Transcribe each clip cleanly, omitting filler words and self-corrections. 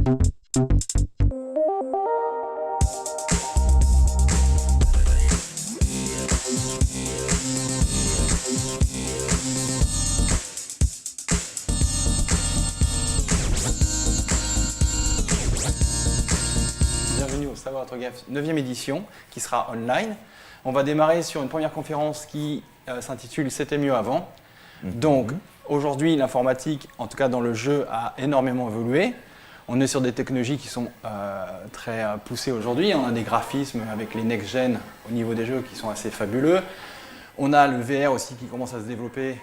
Bienvenue au Savoir être Gaffe 9e édition qui sera online. On va démarrer sur une première conférence qui s'intitule C'était mieux avant. Donc aujourd'hui l'informatique, en tout cas dans le jeu, a énormément évolué. On est sur des technologies qui sont très poussées aujourd'hui. On a des graphismes avec les next-gen au niveau des jeux qui sont assez fabuleux. On a le VR aussi qui commence à se développer.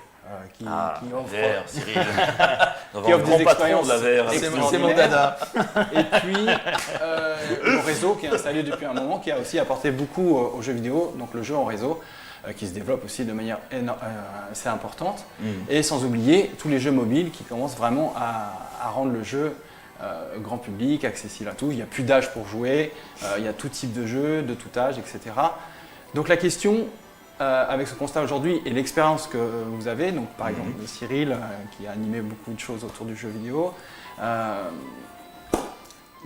Qui offre, VR, Cyril. qui offre des expériences de la VR. C'est mon dada. Et puis le réseau qui est installé depuis un moment, qui a aussi apporté beaucoup aux jeux vidéo, donc le jeu en réseau, qui se développe aussi de manière assez importante. Et sans oublier tous les jeux mobiles qui commencent vraiment à rendre le jeu grand public, accessible à tous. Il n'y a plus d'âge pour jouer, il y a tout type de jeu, de tout âge, etc. Donc la question, avec ce constat aujourd'hui et l'expérience que vous avez, donc par exemple Cyril qui a animé beaucoup de choses autour du jeu vidéo,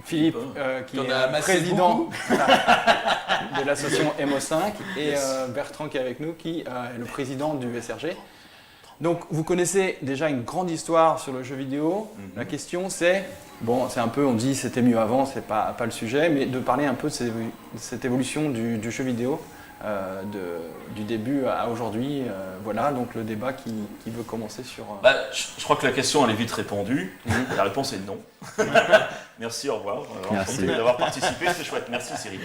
Philippe qui est président de l'association MO5 et Bertrand qui est avec nous qui est le président du SRG. Donc vous connaissez déjà une grande histoire sur le jeu vidéo. La question c'est, bon c'est un peu, on dit c'était mieux avant, c'est pas le sujet, mais de parler un peu de cette évolution du jeu vidéo. Du début à aujourd'hui, voilà donc le débat qui veut commencer sur... Je crois que la question elle est vite répondue, la réponse est non. Merci, au revoir, merci d'avoir participé, c'est chouette, merci Cyril.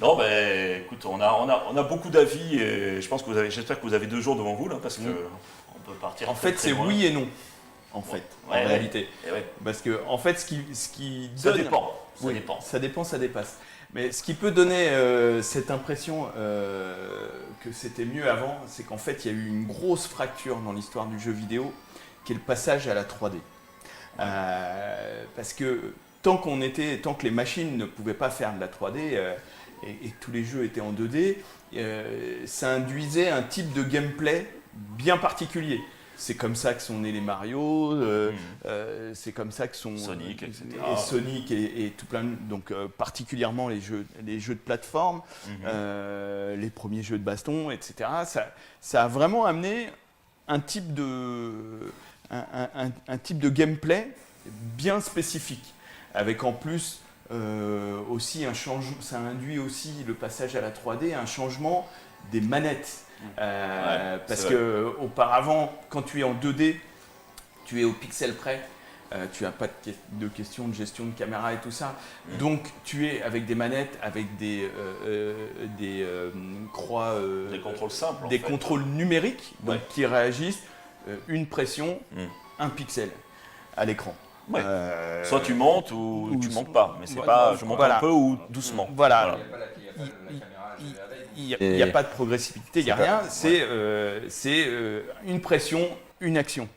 Non, écoute, on a beaucoup d'avis et je pense que j'espère que vous avez 2 jours devant vous là, parce qu'on peut partir. En fait c'est oui et non, en réalité. Parce que en fait ce qui ça donne... dépend. Ça dépend, ça dépasse. Mais ce qui peut donner cette impression que c'était mieux avant, c'est qu'en fait, il y a eu une grosse fracture dans l'histoire du jeu vidéo, qui est le passage à la 3D. Parce que tant que les machines ne pouvaient pas faire de la 3D et que tous les jeux étaient en 2D, ça induisait un type de gameplay bien particulier. C'est comme ça que sont nés les Mario, c'est comme ça que sont Sonic, etc. Et Sonic et tout plein de, donc particulièrement les jeux de plateforme, les premiers jeux de baston, etc. Ça a vraiment amené un type de gameplay bien spécifique, avec en plus aussi un changement. Ça induit aussi le passage à la 3D, un changement des manettes. Parce que auparavant, quand tu es en 2D, tu es au pixel près, tu n'as pas de question de gestion de caméra et tout ça. Donc tu es avec des manettes, avec des croix, des contrôles simples, des contrôles numériques, donc qui réagissent une pression, un pixel à l'écran. Soit tu montes ou tu montes pas, mais c'est pas je monte un peu ou doucement. Voilà. Il n'y a pas de progressivité, il n'y a rien, c'est une pression, une action.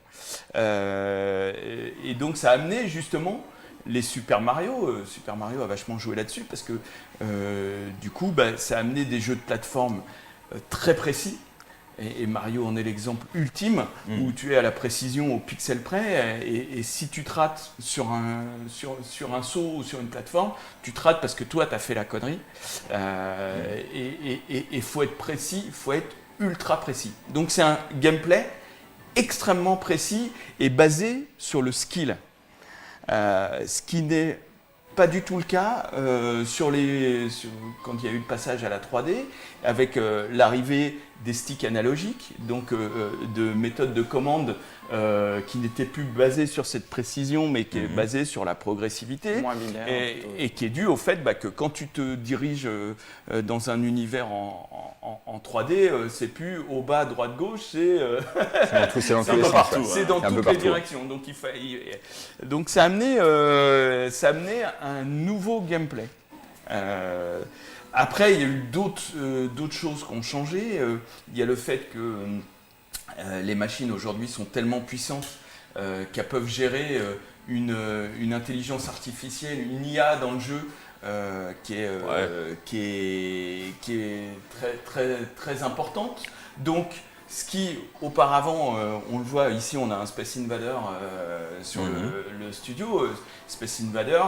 Et donc ça a amené justement les Super Mario. Super Mario a vachement joué là-dessus parce que du coup ça a amené des jeux de plateforme très précis. Et Mario en est l'exemple ultime où tu es à la précision au pixel près et si tu te rates sur un saut ou sur une plateforme, tu te rates parce que toi tu as fait la connerie et faut être précis, il faut être ultra précis. Donc c'est un gameplay extrêmement précis et basé sur le skill, ce qui n'est pas du tout le cas quand il y a eu le passage à la 3D, avec l'arrivée des sticks analogiques, donc de méthodes de commande qui n'étaient plus basées sur cette précision, mais qui est basée sur la progressivité, et qui est due au fait que quand tu te diriges dans un univers en 3D, c'est plus au bas, droite, gauche, c'est dans partout, c'est dans toutes les directions. Donc ça a amené un nouveau gameplay. Après, il y a eu d'autres choses qui ont changé. Il y a le fait que les machines aujourd'hui sont tellement puissantes qu'elles peuvent gérer une intelligence artificielle, une IA dans le jeu qui est très, très, très importante. Donc, Ce qui, auparavant, on le voit ici, on a un Space Invader sur le studio. Space Invader,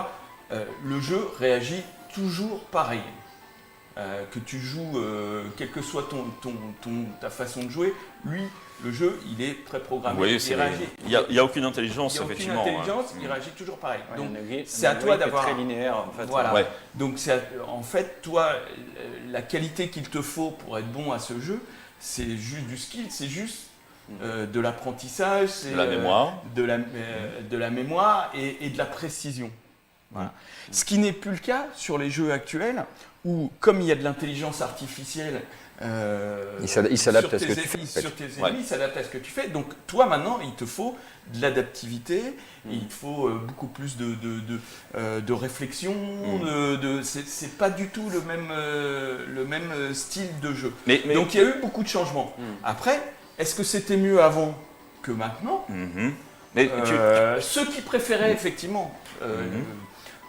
le jeu réagit toujours pareil. Que tu joues, quelle que soit ta façon de jouer, lui, le jeu, il est préprogrammé. Oui, il n'y a aucune intelligence, il n'y a effectivement. aucune intelligence, il réagit toujours pareil. Ouais, Donc, un c'est à toi d'avoir. très linéaire, en fait. Voilà. Ouais. Donc, en fait, toi, la qualité qu'il te faut pour être bon à ce jeu, c'est juste du skill, c'est juste de l'apprentissage, c'est De la mémoire. de la mémoire et de la précision. Voilà. Ce qui n'est plus le cas sur les jeux actuels, où comme il y a de l'intelligence artificielle, il s'adapte à ce que tu fais. sur tes ennemis, il s'adapte à ce que tu fais. Donc toi maintenant, il te faut de l'adaptivité, il te faut beaucoup plus de réflexion. C'est pas du tout le même style de jeu. Donc il y a eu beaucoup de changements. Après, est-ce que c'était mieux avant que maintenant? Ceux qui préféraient effectivement.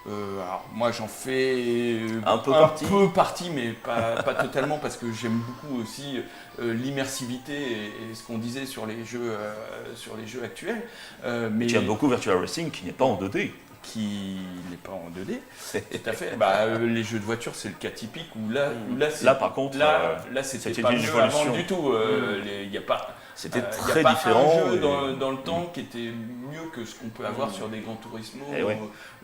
Alors moi j'en fais un peu partie, mais pas totalement, parce que j'aime beaucoup aussi l'immersivité et ce qu'on disait sur les jeux actuels. Mais tu aimes beaucoup Virtua Racing qui n'est pas en 2D. Qui n'est pas en 2D, tout à fait. Les jeux de voiture, c'est le cas typique où là par contre, c'était pas une mieux évolution. avant du tout. Il y a pas. C'était Il très n'y a pas différent. un jeu dans le temps qui était mieux que ce qu'on peut avoir sur des Grands Turismo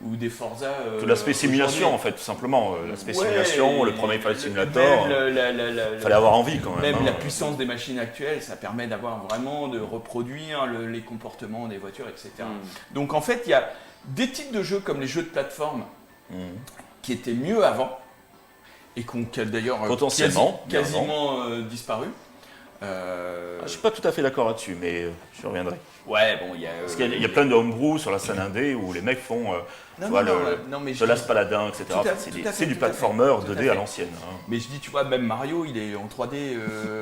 ou des Forza. Tout l'aspect simulation, en fait, tout simplement. L'aspect simulation, le premier Flight Simulator, il fallait avoir envie quand même. Même la puissance des machines actuelles, ça permet d'avoir vraiment de reproduire les comportements des voitures, etc. Donc en fait, il y a des types de jeux comme les jeux de plateforme qui étaient mieux avant et qui ont d'ailleurs potentiellement quasiment disparu. Je ne suis pas tout à fait d'accord là-dessus, mais je reviendrai. Ouais, bon, il y a. Parce qu'il y a plein de homebrew sur la scène indé où les mecs font de l'As Paladin, etc. C'est du platformer 2D à l'ancienne. Mais je dis, tu vois, même Mario, il est en 3D.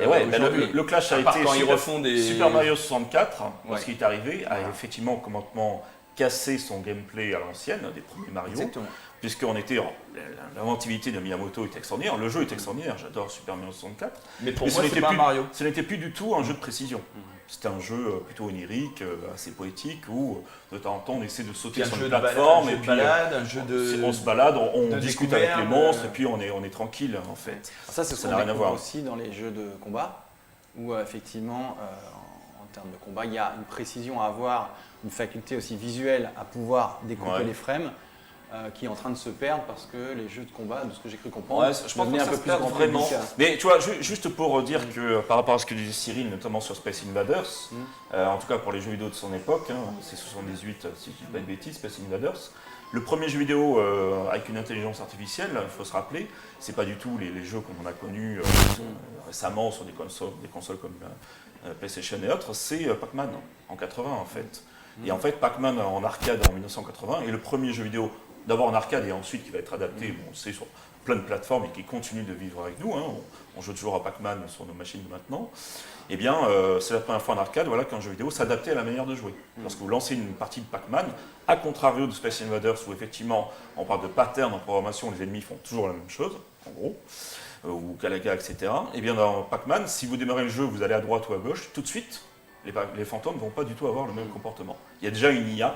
Et ouais, le clash a été quand ils refont des... Super Mario 64, lorsqu'il est arrivé, a effectivement complètement cassé son gameplay à l'ancienne des premiers Mario. Exactement. Puisqu'on était l'inventivité de Miyamoto est extraordinaire, le jeu est extraordinaire, j'adore Super Mario 64. Mais pour moi, c'est pas Mario. Ce n'était plus du tout un jeu de précision. C'était un jeu plutôt onirique, assez poétique, où de temps en temps on essaie de sauter sur une plateforme et puis on se balade, on discute avec les monstres et puis on est tranquille en fait. Ça n'a rien à voir aussi dans les jeux de combat, où effectivement en termes de combat, il y a une précision à avoir, une faculté aussi visuelle à pouvoir découper les frames. Qui est en train de se perdre parce que les jeux de combat, de ce que j'ai cru comprendre, je pense que ça se perd vraiment. Mais tu vois, juste pour dire que par rapport à ce que disait Cyril, notamment sur Space Invaders, en tout cas pour les jeux vidéo de son époque, c'est 78 si je dis pas de bêtises, Space Invaders, le premier jeu vidéo avec une intelligence artificielle, il faut se rappeler, c'est pas du tout les jeux comme on a connus récemment sur des consoles comme PlayStation et autres, c'est Pac-Man en 80 en fait. Et en fait, Pac-Man en arcade en 1980 est le premier jeu vidéo d'abord en arcade et ensuite qui va être adapté, on le sait, sur plein de plateformes et qui continue de vivre avec nous. On joue toujours à Pac-Man sur nos machines de maintenant. Eh bien, c'est la première fois en arcade qu'un jeu vidéo s'adaptait à la manière de jouer. Lorsque vous lancez une partie de Pac-Man, à contrario de Space Invaders où effectivement on parle de pattern en programmation, les ennemis font toujours la même chose, en gros, ou Galaga, etc. Eh bien, dans Pac-Man, si vous démarrez le jeu, vous allez à droite ou à gauche, tout de suite, les fantômes ne vont pas du tout avoir le même comportement. Il y a déjà une IA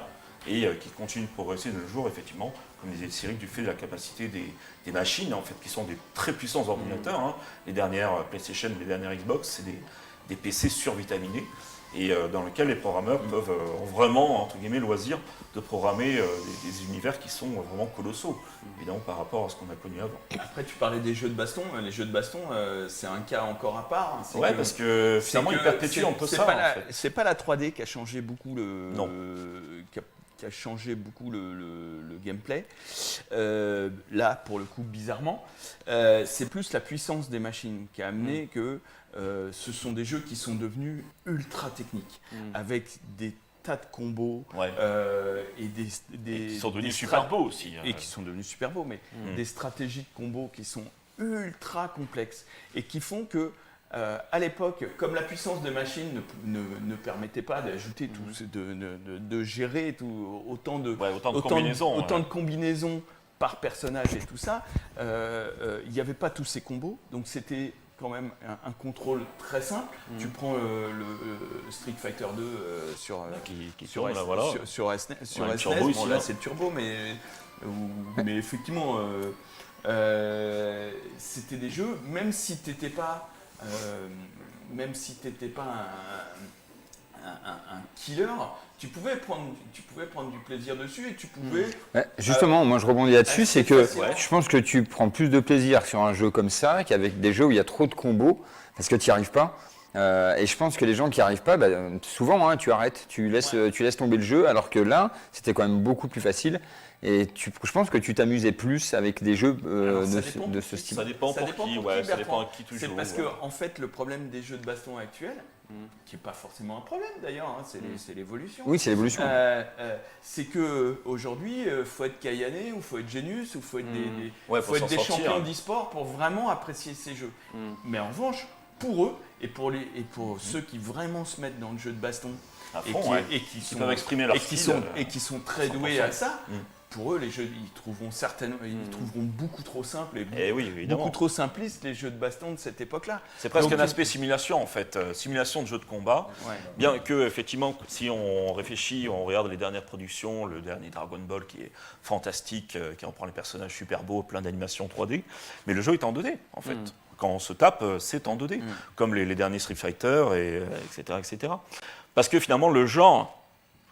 et qui continue de progresser de nos jours, effectivement, comme disait Cyril, du fait de la capacité des machines, en fait, qui sont des très puissants ordinateurs. Les dernières PlayStation, les dernières Xbox, c'est des PC survitaminés et dans lesquels les programmeurs peuvent vraiment, entre guillemets, loisir de programmer des univers qui sont vraiment colossaux, évidemment, par rapport à ce qu'on a connu avant. Après, tu parlais des jeux de baston. Les jeux de baston, c'est un cas encore à part. Ouais, parce que finalement, ils perpétuent un peu ça. C'est pas la 3D qui a changé beaucoup qui a changé beaucoup le gameplay. Là, pour le coup, bizarrement, c'est plus la puissance des machines qui a amené que ce sont des jeux qui sont devenus ultra techniques, avec des tas de combos et qui sont devenus super beaux aussi. Et qui sont devenus super beaux, mais des stratégies de combos qui sont ultra complexes et qui font que à l'époque, comme la puissance des machines ne permettait pas d'ajouter de gérer autant de combinaisons par personnage et tout ça, il n'y avait pas tous ces combos, donc c'était quand même un contrôle très simple. Tu prends le Street Fighter 2 sur SNES. Bon, là c'est le turbo, mais effectivement, c'était des jeux, même si t'étais pas un killer, tu pouvais prendre du plaisir dessus et tu pouvais... Ouais, justement, moi je rebondis là-dessus, c'est que je pense que tu prends plus de plaisir sur un jeu comme ça qu'avec des jeux où il y a trop de combos, parce que tu n'y arrives pas. Et je pense que les gens qui n'y arrivent pas, souvent tu arrêtes, tu laisses tomber le jeu, alors que là, c'était quand même beaucoup plus facile. Et je pense que tu t'amusais plus avec des jeux de ce style. Ça dépend pour qui, ça dépend à qui tu joues. C'est parce que en fait, le problème des jeux de baston actuels, qui n'est pas forcément un problème d'ailleurs, c'est l'évolution. Oui, c'est l'évolution. C'est qu'aujourd'hui, il faut être Kayane, ou il faut être Genius, ou il faut être des champions d'e-sport pour vraiment apprécier ces jeux. Mais en revanche, pour eux, et pour ceux qui vraiment se mettent dans le jeu de baston, et qui peuvent exprimer leur style, et qui sont très doués à ça, pour eux, les jeux, ils trouveront beaucoup trop simples et beaucoup trop simplistes les jeux de baston de cette époque-là. C'est presque un aspect simulation en fait, simulation de jeux de combat. Ouais. Bien que effectivement, si on réfléchit, on regarde les dernières productions, le dernier Dragon Ball qui est fantastique, qui reprend les personnages super beaux, plein d'animations 3D, mais le jeu est en 2D en fait. Quand on se tape, c'est en 2D, comme les derniers Street Fighter, etc. Parce que finalement, le genre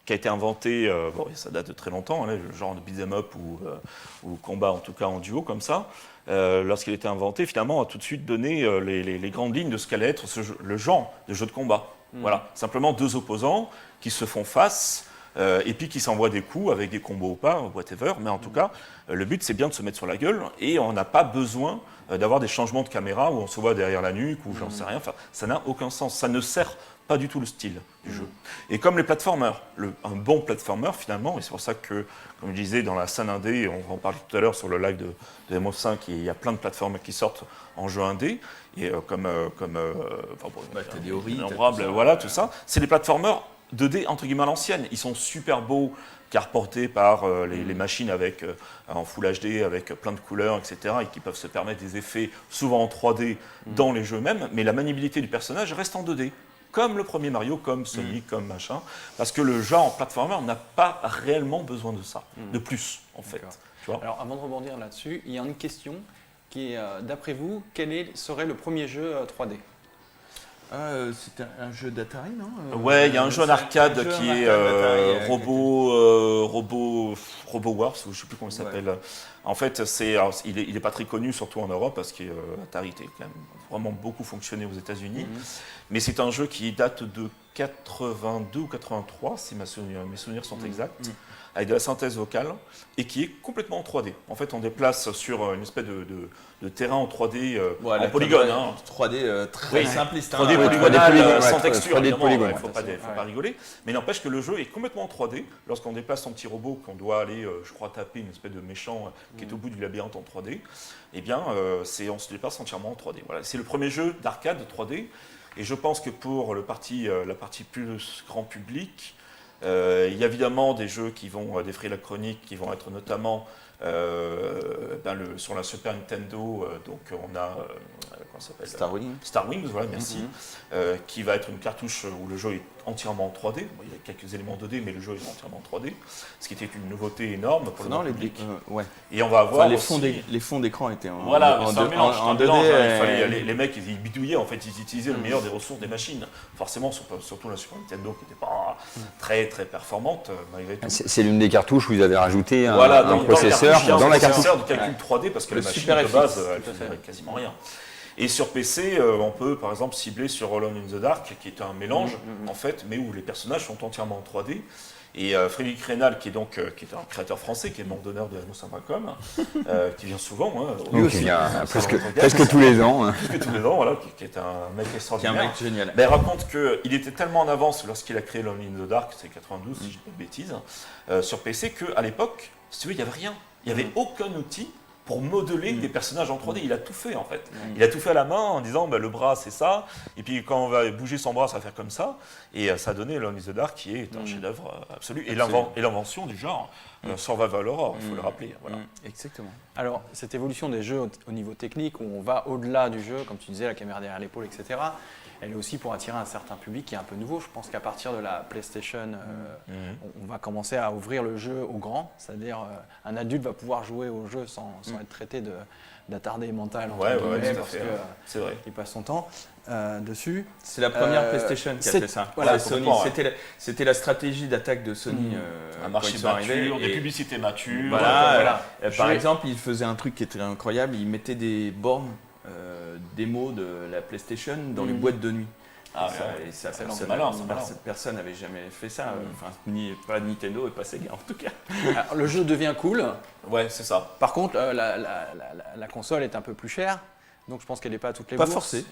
qui a été inventé, ça date de très longtemps, le genre de beat'em up ou combat en tout cas en duo comme ça, lorsqu'il a été inventé, finalement a tout de suite donné les grandes lignes de ce qu'allait être le genre de jeu de combat. Voilà, simplement deux opposants qui se font face et puis qui s'envoient des coups avec des combos ou pas, whatever, mais en tout cas, le but c'est bien de se mettre sur la gueule et on n'a pas besoin d'avoir des changements de caméra où on se voit derrière la nuque ou j'en sais rien, enfin, ça n'a aucun sens, ça ne sert pas du tout le style du jeu. Et comme les platformers, un bon platformer finalement, et c'est pour ça que, comme je disais, dans la scène indé, on va en parler tout à l'heure sur le live de MO5, il y a plein de plateformes qui sortent en jeu indé, et t'as des Ori, voilà, tout ça. C'est des platformers 2D entre guillemets à l'ancienne. Ils sont super beaux, car portés par les machines en Full HD, avec plein de couleurs, etc., et qui peuvent se permettre des effets souvent en 3D dans les jeux même, mais la maniabilité du personnage reste en 2D. Comme le premier Mario, comme Sonic, comme machin, parce que le genre platformer n'a pas réellement besoin de ça, de plus en fait. Tu vois. Alors avant de rebondir là-dessus, il y a une question qui est, d'après vous, quel serait le premier jeu 3D ? C'est un jeu d'Atari, non ? Ouais, il y a un jeu d'arcade qui est Robo Wars, ou je ne sais plus comment il s'appelle. En fait, il est pas très connu, surtout en Europe, parce qu'Atari était quand même vraiment beaucoup fonctionné aux États-Unis. Mais c'est un jeu qui date de 82 ou 83, si mes souvenirs sont exacts, avec de la synthèse vocale, et qui est complètement en 3D. En fait, on déplace sur une espèce de terrain en 3D, en polygone. 3D très simpliste. 3D polygonal, sans texture, évidemment, il ne faut pas rigoler. Mais n'empêche que le jeu est complètement en 3D. Lorsqu'on déplace son petit robot, qu'on doit aller, je crois, taper une espèce de méchant qui est au bout du labyrinthe en 3D, eh bien, on se déplace entièrement en 3D. Voilà. C'est le premier jeu d'arcade 3D. Et je pense que pour la partie plus grand public, il y a évidemment des jeux qui vont défrayer la chronique, qui vont être notamment sur la Super Nintendo, donc on a comment ça s'appelle Star Wings, voilà, merci, qui va être une cartouche où le jeu est entièrement en 3D. Bon, il y a quelques éléments 2D, mais le jeu est entièrement en 3D, ce qui était une nouveauté énorme pour le grand public. Et on va avoir les fonds d'écran étaient en 2D. Les mecs, ils bidouillaient, en fait, ils utilisaient le meilleur des ressources des machines. Forcément, surtout la Super Nintendo qui n'était pas très très performante malgré tout. C'est l'une des cartouches où ils avaient rajouté un processeur dans la cartouche de calcul 3D parce que la machine de base, elle faisait quasiment rien. Et sur PC, on peut par exemple cibler sur Alone in the Dark, qui est un mélange en fait, mais où les personnages sont entièrement en 3D. Et Frédéric Reynal, qui est un créateur français, qui est membre d'honneur de MO5.com, qui vient souvent. Qui vient presque tous les ans. Presque tous les ans, voilà, qui est un mec extraordinaire. Qui est un mec génial. Il raconte qu'il était tellement en avance lorsqu'il a créé Alone in the Dark, c'est 92, si je ne dis pas de bêtises, sur PC, qu'à l'époque, si tu veux, il n'y avait rien. Il n'y avait aucun outil pour modeler des personnages en 3D. Il a tout fait en fait. Il a tout fait à la main en disant le bras c'est ça, et puis quand on va bouger son bras ça va faire comme ça, et ça a donné Alone in the Dark qui est un chef-d'œuvre absolu, et l'invention du genre survival horror, il faut le rappeler. Voilà. Exactement. Alors, cette évolution des jeux au niveau technique, où on va au-delà du jeu, comme tu disais, la caméra derrière l'épaule, etc., elle est aussi pour attirer un certain public qui est un peu nouveau. Je pense qu'à partir de la PlayStation, on va commencer à ouvrir le jeu au grand, c'est-à-dire un adulte va pouvoir jouer au jeu sans être traité d'attardé mental, Ouais, parce c'est vrai. qu'il passe son temps dessus. C'est la première PlayStation qui a fait ça. Voilà, Sony, c'était la stratégie d'attaque de Sony. Un marché quand ils sont arrivés, mature, des publicités matures. Voilà. Par exemple, ils faisaient un truc qui était incroyable, ils mettaient des bornes démo de la PlayStation dans les boîtes de nuit. Et ça, personne n'avait jamais fait ça. Enfin, pas Nintendo et pas Sega en tout cas. Alors, le jeu devient cool. Ouais, c'est ça. Par contre, la console est un peu plus chère, donc je pense qu'elle n'est pas à toutes les Pas bourses. forcé.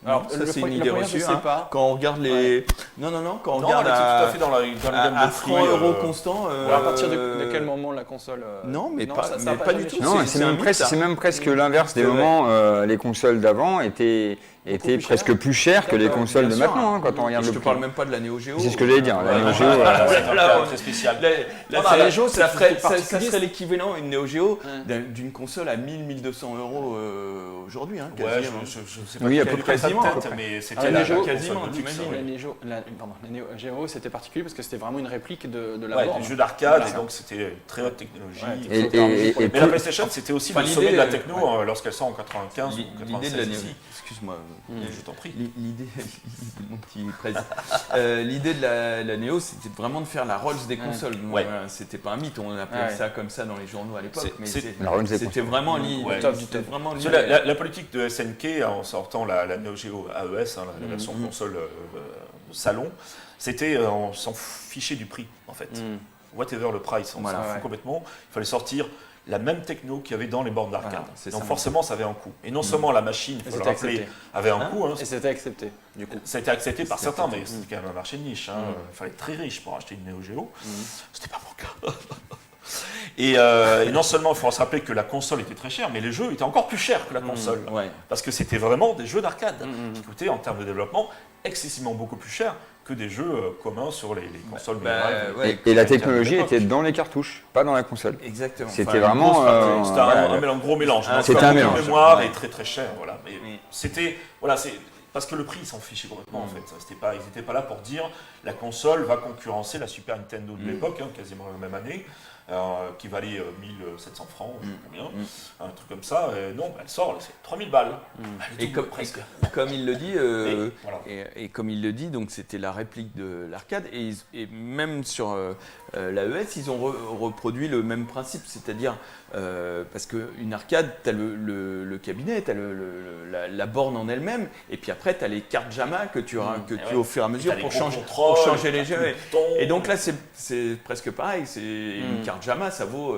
Alors, ça c'est une idée reçue. Je sais pas. Quand on regarde les, quand on regarde elle était tout à fait dans la gamme de prix. à 3 € constant. À partir de quel moment la console Non, mais pas ça du tout. Non, c'est même presque l'inverse des moments. Les consoles d'avant étaient presque plus chères que les consoles de maintenant, quand on regarde le prix. Je te parle même pas de la Neo Geo. C'est ce que j'allais dire. La Neo Geo, C'est très spécial. La Neo Geo, ça serait l'équivalent, une Neo Geo, d'une console à 1 200 € aujourd'hui. Ouais, je sais pas. Oui, à peu près. Mais c'était la la Neo Geo, quasiment, t'imagines. La Neo Geo, c'était particulier parce que c'était vraiment une réplique de la borne. Des jeux d'arcade, et donc c'était très haute technologie. Et mais la PlayStation, c'était aussi le sommet de la techno lorsqu'elle sort en 95 ou 96 ici. Excuse-moi, je t'en prie. Mon petit président. L'idée de la Neo, c'était vraiment de faire la Rolls des consoles. C'était pas un mythe, on appelait ça comme ça dans les journaux à l'époque, mais c'était vraiment l'idée. La politique de SNK en sortant la Neo Geo AES, la version console salon, c'était on s'en fichait du prix en fait. Whatever le price, on s'en fout complètement. Il fallait sortir la même techno qu'il y avait dans les bornes d'arcade. Donc forcément, ça avait un coût. Et non seulement la machine, il faut le rappeler, avait un coût. Et c'était accepté, du coup. Ça a été accepté par certains, mais c'était quand même un marché de niche. Il fallait être très riche pour acheter une Neo Geo. C'était pas mon cas. Et non seulement, il faut se rappeler que la console était très chère, mais les jeux étaient encore plus chers que la console. Parce que c'était vraiment des jeux d'arcade qui coûtaient, en termes de développement, excessivement beaucoup plus cher que des jeux communs sur les consoles. Et la technologie était dans les cartouches, pas dans la console. Exactement. C'était vraiment c'était un gros mélange. C'était un mélange. Mémoire et très très cher. Voilà. Mais c'était parce que le prix, ils s'en fichaient complètement en fait. Ils n'étaient pas là pour dire la console va concurrencer la Super Nintendo de l'époque, quasiment la même année. Qui valait 1700 francs, je sais pas combien, un truc comme ça. Non, elle sort, c'est 3000 balles. Et comme il le dit, et comme il le dit, donc c'était la réplique de l'arcade. Et même sur l'AES, ils ont reproduit le même principe, c'est-à-dire parce qu'une arcade, tu as le cabinet, tu as la borne en elle-même, et puis après tu as les cartes JAMA que tu au fur et à mesure pour changer les jeux. Et donc là, c'est presque pareil, c'est une carte JAMA, ça vaut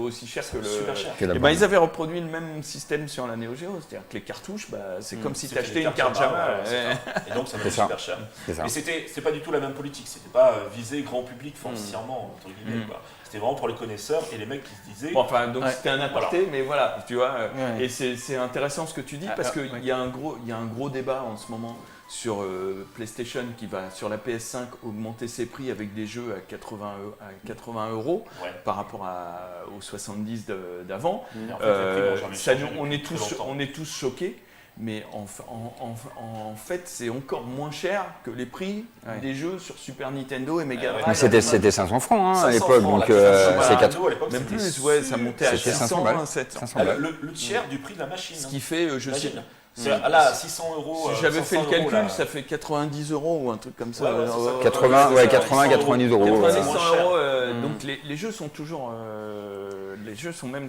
aussi cher que le. Et ben ils avaient reproduit le même système sur la Neo Geo, c'est-à-dire que les cartouches, c'est comme si tu achetais une carte JAMA. Et donc ça valait super cher. Mais c'était pas du tout la même politique, c'était pas visé grand public foncièrement entre guillemets. C'était vraiment pour les connaisseurs et les mecs qui se disaient. Donc c'était un aparté, mais voilà, tu vois. Et c'est intéressant ce que tu dis parce qu'il y a un gros débat en ce moment sur PlayStation qui va sur la PS5 augmenter ses prix avec des jeux à 80 € par rapport aux 70 d'avant. On est tous choqués. Mais en fait, c'est encore moins cher que les prix des jeux sur Super Nintendo et Mega Drive. C'était 500 francs à l'époque, donc c'est 4. Même plus, ça montait à 600 balles. 700 balles. Le tiers du prix de la machine. Ce qui fait, je sais. Là, 600 €. Si j'avais fait le calcul, ça fait 90 € ou un truc comme ça. 90 €. 90 €. Donc les jeux sont toujours. Les jeux sont même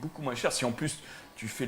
beaucoup moins chers. Si en plus tu fais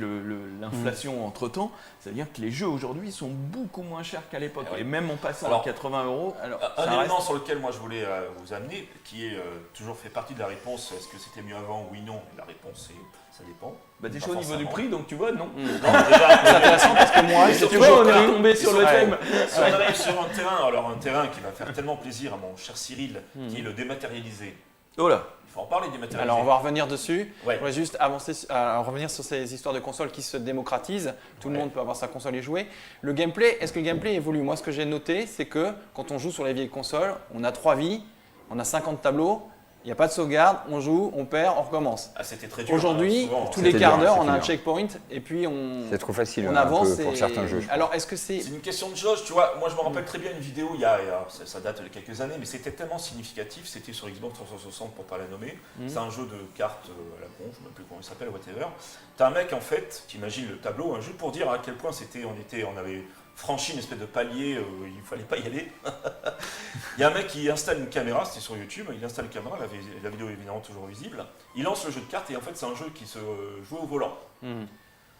l'inflation entre temps, c'est-à-dire que les jeux aujourd'hui sont beaucoup moins chers qu'à l'époque. Et même en passant à 80 €. Un élément sur lequel moi je voulais vous amener, qui est toujours fait partie de la réponse, est-ce que c'était mieux avant, oui, non? La réponse est ça dépend. Déjà au niveau du prix, donc tu vois, non. Déjà, c'est intéressant parce que moi, on est tombé sur le thème. Si on arrive sur un terrain qui va faire tellement plaisir à mon cher Cyril, qui est le dématérialisé, Oh là. Il faut en parler dématérialisé. Alors on va revenir dessus. Ouais. Je voudrais juste revenir sur ces histoires de consoles qui se démocratisent. Tout le monde peut avoir sa console et jouer. Le gameplay, est-ce que le gameplay évolue? Moi, ce que j'ai noté, c'est que quand on joue sur les vieilles consoles, on a 3 vies, on a 50 tableaux, il n'y a pas de sauvegarde, on joue, on perd, on recommence. Ah, c'était très dur. Aujourd'hui, souvent, tous hein. les C'était quarts dur, d'heure, on c'était a un dur. checkpoint et puis C'est trop facile on un avance. peu pour certains jeux. je Alors, est-ce que c'est... C'est une question de jauge, tu vois. Moi, je me rappelle très bien une vidéo, ça date de quelques années, mais c'était tellement significatif. C'était sur Xbox 360 pour pas la nommer. C'est un jeu de cartes à la con, je ne sais même plus comment il s'appelle, whatever. T'as un mec, en fait, t'imagines le tableau, hein, juste pour dire à quel point on avait franchi une espèce de palier, il fallait pas y aller. Il y a un mec qui installe une caméra, c'était sur YouTube, il installe une caméra, la vidéo est évidemment toujours visible. Il lance le jeu de cartes et en fait, c'est un jeu qui se joue au volant.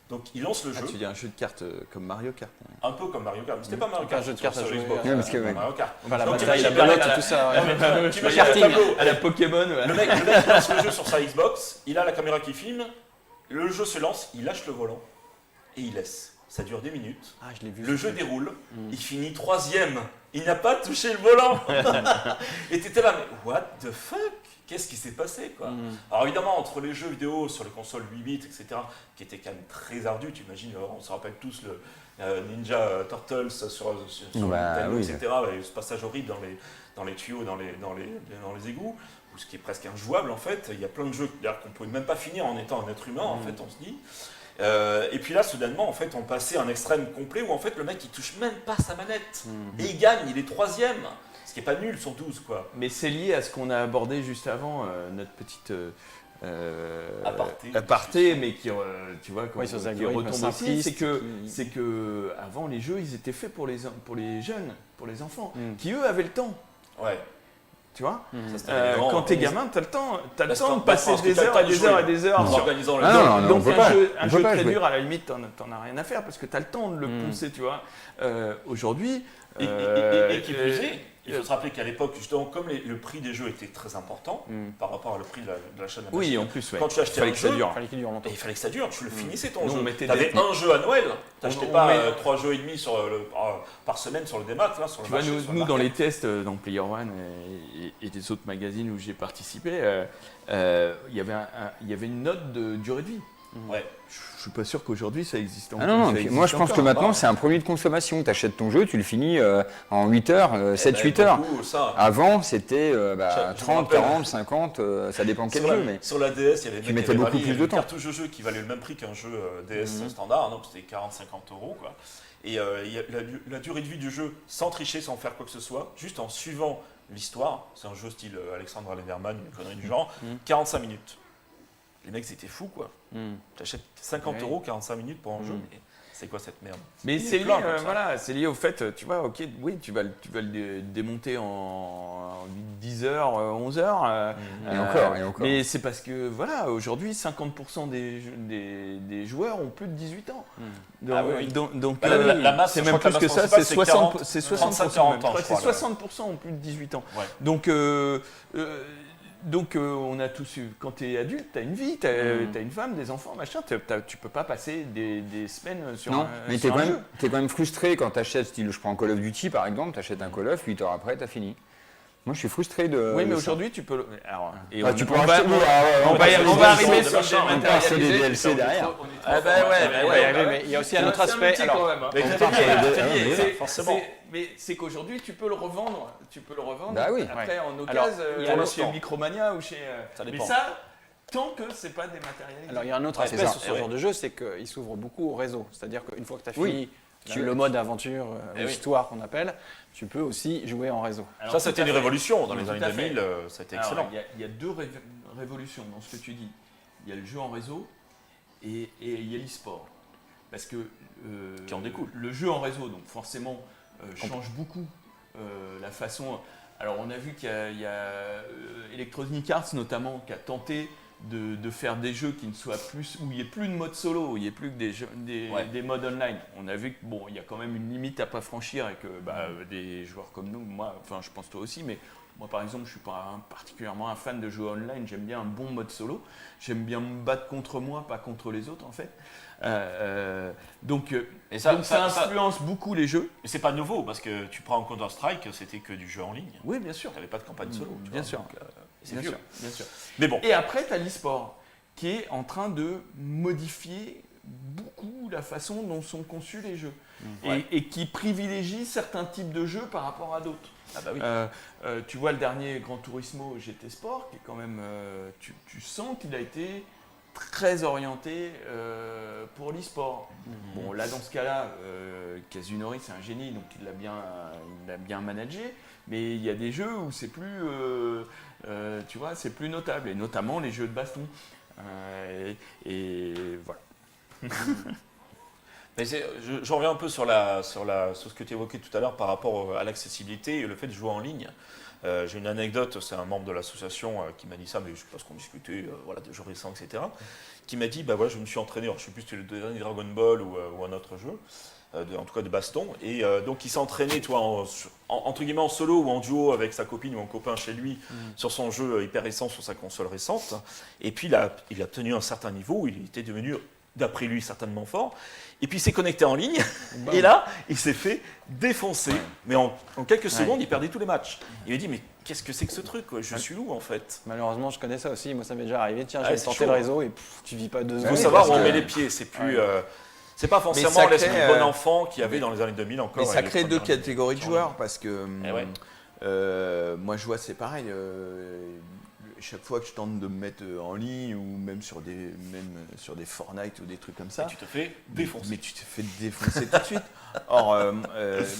Donc, il lance le jeu. Tu dis un jeu de cartes comme Mario Kart. Un peu comme Mario Kart. Mais c'était pas Mario Kart. Un jeu de cartes à sur jouer. Xbox. Ouais, parce que, C'était Mario Kart. La Donc, bataille, la t'imagines, belote voilà, et tout ça. ouais. Tu Le imagines le karting. tableau. À la Pokémon, ouais. Le mec il lance le jeu sur sa Xbox, il a la caméra qui filme, le jeu se lance, il lâche le volant et il laisse. Ça dure 10 minutes. Ah, je l'ai vu. Le jeu déroule, il finit 3e. Il n'a pas touché le volant. Et t'étais là, mais what the fuck? Qu'est-ce qui s'est passé quoi? Alors évidemment, entre les jeux vidéo sur les consoles 8 bits, etc., qui étaient quand même très ardus, tu imagines, on se rappelle tous le Ninja Turtles sur Nintendo, oui. etc., et ce passage horrible dans les tuyaux, dans les égouts, ou ce qui est presque injouable en fait. Il y a plein de jeux qu'on ne pouvait même pas finir en étant un être humain, en fait, on se dit. Et puis là, soudainement, en fait, on passait à un extrême complet où en fait le mec il touche même pas sa manette et il gagne, il est 3e, ce qui est pas nul sur 12 quoi. Mais c'est lié à ce qu'on a abordé juste avant, notre petite aparté, mais qui, tu vois, Oui, sur les qui algorithmes retombe aussi. simplistes C'est que avant les jeux, ils étaient faits pour les jeunes, pour les enfants, qui eux avaient le temps. Ouais. Tu vois, Ça, c'était les grands, quand t'es on- gamin, t'as le temps Parce de qu'en- passer parce que des t'as le heures temps et de des jouer. heures et des heures. En organisant le Ah, jeu. non, non, Donc on peut un pas. jeu, On peut pas très jouer. dur, à la limite, t'en as rien à faire parce que t'as le temps de le poncer, tu vois. Aujourd'hui, Et qui plus est, il faut se rappeler qu'à l'époque, justement, comme le prix des jeux était très important par rapport au prix de l'achat de la machine, oui, en plus, ouais. quand tu achetais Fallait un que ça jeu, dure. Fallait qu'il dure longtemps. et il fallait que ça dure, tu le finissais ton Nous, on jeu. mettait Tu avais des- un jeu à Noël, t'achetais on pas met- 3 jeux et demi par semaine sur le démat, là, sur le Tu vois, marché, sur le nous dans market. les tests, dans Player One et des autres magazines où j'ai participé, il y avait une note de durée de vie. Ouais. Je suis pas sûr qu'aujourd'hui ça existe encore. Ah non, ça puis existe moi je pense que encore. maintenant c'est un produit de consommation. Tu achètes ton jeu, tu le finis en 8 heures, Eh 7-8 ben, heures. beaucoup, ça. Avant c'était Je me 30, rappelle. 40, 50, ça dépend quel Sur la- jeu. Mais... Sur la DS, il y avait Tu mettais beaucoup plus de une temps. cartouche de jeu qui valait le même prix qu'un jeu DS standard, donc c'était 40-50 euros. Quoi. Et il y a la durée de vie du jeu, sans tricher, sans faire quoi que ce soit, juste en suivant l'histoire, c'est un jeu style Alexandre Lederman, une connerie du genre, 45 minutes. Les mecs, c'était fou quoi. T'achètes 50 euros, 45 minutes pour un jeu, mais c'est quoi cette merde? Mais Il y a c'est lié, plein comme ça. voilà, c'est lié au fait, tu vois, ok, oui, tu vas le démonter en 10 heures, 11 heures. Et encore, et encore. Mais c'est parce que, voilà, aujourd'hui, 50% des joueurs ont plus de 18 ans. Donc, Ah oui, oui. donc, Bah, la masse, c'est je même crois que plus la que masse ça, principale, c'est c'est 60%. 40, C'est 35, 60%. 40 ans, même. je C'est crois, là. 60% ont plus de 18 ans. Ouais. Donc, on a tous eu, quand tu es adulte, tu as une vie, tu as une femme, des enfants, machin, tu peux pas passer des semaines sur Non, un, mais sur un jeu. t'es quand même frustré quand t'achètes, style je prends Call of Duty par exemple, t'achètes un Call of, 8 heures après t'as fini. Moi je suis frustré de. Oui, mais de ça. aujourd'hui, tu peux. Alors, et Ah, tu peux va- racheter. on va arriver des sur machins, le on peut acheter des dématérialisé. DLC derrière. Ah bah ouais, mais il y a aussi un autre aspect. quand Alors, même, hein. Mais On c'est part lié, sur les deux- c'est ah, lié, mais c'est- oui. forcément. Mais c'est qu'aujourd'hui, tu peux le revendre. Bah oui. Après, en Alors, occasion, il y a chez l'instant. Micromania ou chez. Ça mais dépend. ça, tant que c'est pas dématérialisé. alors, il y a un autre Ouais, aspect c'est ça. sur ce genre de jeu, c'est qu'il s'ouvre beaucoup au réseau. C'est-à-dire qu'une fois que tu as Oui. fini le mode aventure, Eh oui. histoire qu'on appelle, tu peux aussi jouer en réseau. Alors, Ça, tout c'était à une fait. révolution dans les Tout années à fait. 2000, ça a été Alors, excellent. il y a deux révolutions dans ce que tu dis. Il y a le jeu en réseau et il y a l'e-sport. Parce que Qui en découle. le jeu en réseau, donc forcément, change beaucoup la façon. Alors, on a vu qu'il y a Electronic Arts notamment qui a tenté de faire des jeux qui ne soient plus, où il n'y ait plus de mode solo, où il n'y ait plus que des modes online. On a vu que bon, il y a quand même une limite à pas franchir et que des joueurs comme nous, moi, enfin je pense toi aussi, mais moi par exemple je suis pas particulièrement un fan de jeux online, j'aime bien un bon mode solo, j'aime bien me battre contre moi, pas contre les autres en fait. Donc Et ça influence beaucoup les jeux. Mais c'est pas nouveau parce que tu prends Counter-Strike, c'était que du jeu en ligne. Oui, bien sûr. Tu n'avais pas de campagne solo. tu Bien vois, sûr. donc, C'est bien vieux. sûr, bien sûr. Mais bon. Et après, tu as l'e-sport qui est en train de modifier beaucoup la façon dont sont conçus les jeux et qui privilégie certains types de jeux par rapport à d'autres. Ah bah oui. Tu vois le dernier Gran Turismo GT Sport qui est quand même, tu sens qu'il a été très orienté pour l'e-sport. Bon, là dans ce cas-là, Kazunori c'est un génie, donc il l'a bien managé, mais il y a des jeux où c'est plus, tu vois, c'est plus notable, et notamment les jeux de baston. Et voilà. Mais je reviens un peu sur ce que tu évoquais tout à l'heure par rapport à l'accessibilité et le fait de jouer en ligne. J'ai une anecdote, c'est un membre de l'association qui m'a dit ça, mais je pense qu'on discutait de jeux récents, etc. Qui m'a dit, bah voilà, je me suis entraîné, alors, je ne sais plus si c'était le dernier Dragon Ball ou un autre jeu, en tout cas de baston, et donc il s'est entraîné, tu vois, entre guillemets en solo ou en duo avec sa copine ou un copain chez lui sur son jeu hyper récent, sur sa console récente, et puis il a obtenu un certain niveau où il était devenu, d'après lui, certainement fort. Et puis il s'est connecté en ligne, et là, il s'est fait défoncer. Mais en quelques secondes, il perdait tous les matchs. Il m'a dit, mais qu'est-ce que c'est que ce truc, quoi? Je suis où, en fait? Malheureusement, je connais ça aussi. Moi, ça m'est déjà arrivé. Tiens, je Ah, vais c'est tenter chaud, le réseau et tu vis pas 2 Il secondes. faut savoir où on parce met que- les pieds. C'est plus, c'est pas ça forcément l'esprit crée, bon enfant qu'il y avait dans les années 2000 encore. Mais ça avec crée les deux premières- catégories de joueurs parce que Eh ouais. moi je vois c'est pareil. Chaque fois que je tente de me mettre en ligne ou même sur des Fortnite ou des trucs comme ça, Et tu te fais défoncer. mais tu te fais défoncer tout de suite. Or,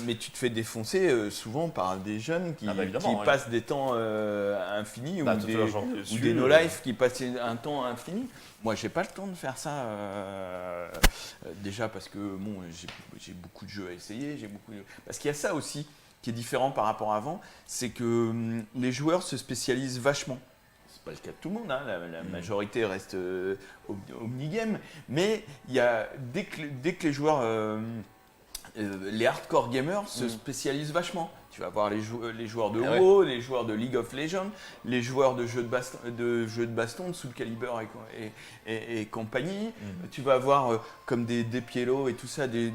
mais tu te fais défoncer souvent par des jeunes qui, Ah bah évidemment, qui ouais. passent des temps infinis Bah, ou tout des, à l'heure, j'en ai ou su, des no-life qui passent un temps infini. Moi, j'ai pas le temps de faire ça. Déjà parce que bon, j'ai beaucoup de jeux à essayer, parce qu'il y a ça aussi qui est différent par rapport à avant, c'est que les joueurs se spécialisent vachement. C'est pas le cas de tout le monde, hein. La majorité reste omnigame, mais il y a, dès que les joueurs, les hardcore gamers se spécialisent vachement. Tu vas voir les joueurs de WoW, les joueurs de League of Legends, les joueurs de jeux de baston, de Soul Calibur et compagnie. Tu vas avoir comme des Pielo et tout ça, des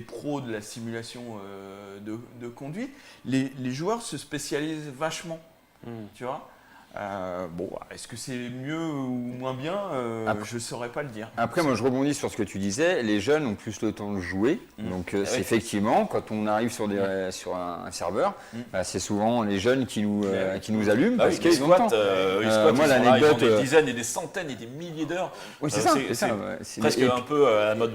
pros de la simulation de conduite. Les joueurs se spécialisent vachement, tu vois. Bon, est-ce que c'est mieux ou moins bien? Je ne saurais pas le dire. Après, moi, je rebondis sur ce que tu disais. Les jeunes ont plus le temps de jouer. Donc, c'est effectivement, quand on arrive sur un serveur, bah, c'est souvent les jeunes qui nous allument Ah parce oui, ils qu'ils ont le temps. squattent, moi, ils ont l'anecdote, des dizaines et des centaines et des milliers d'heures. Oui, c'est ça. Ouais. C'est Presque et un peu à la mode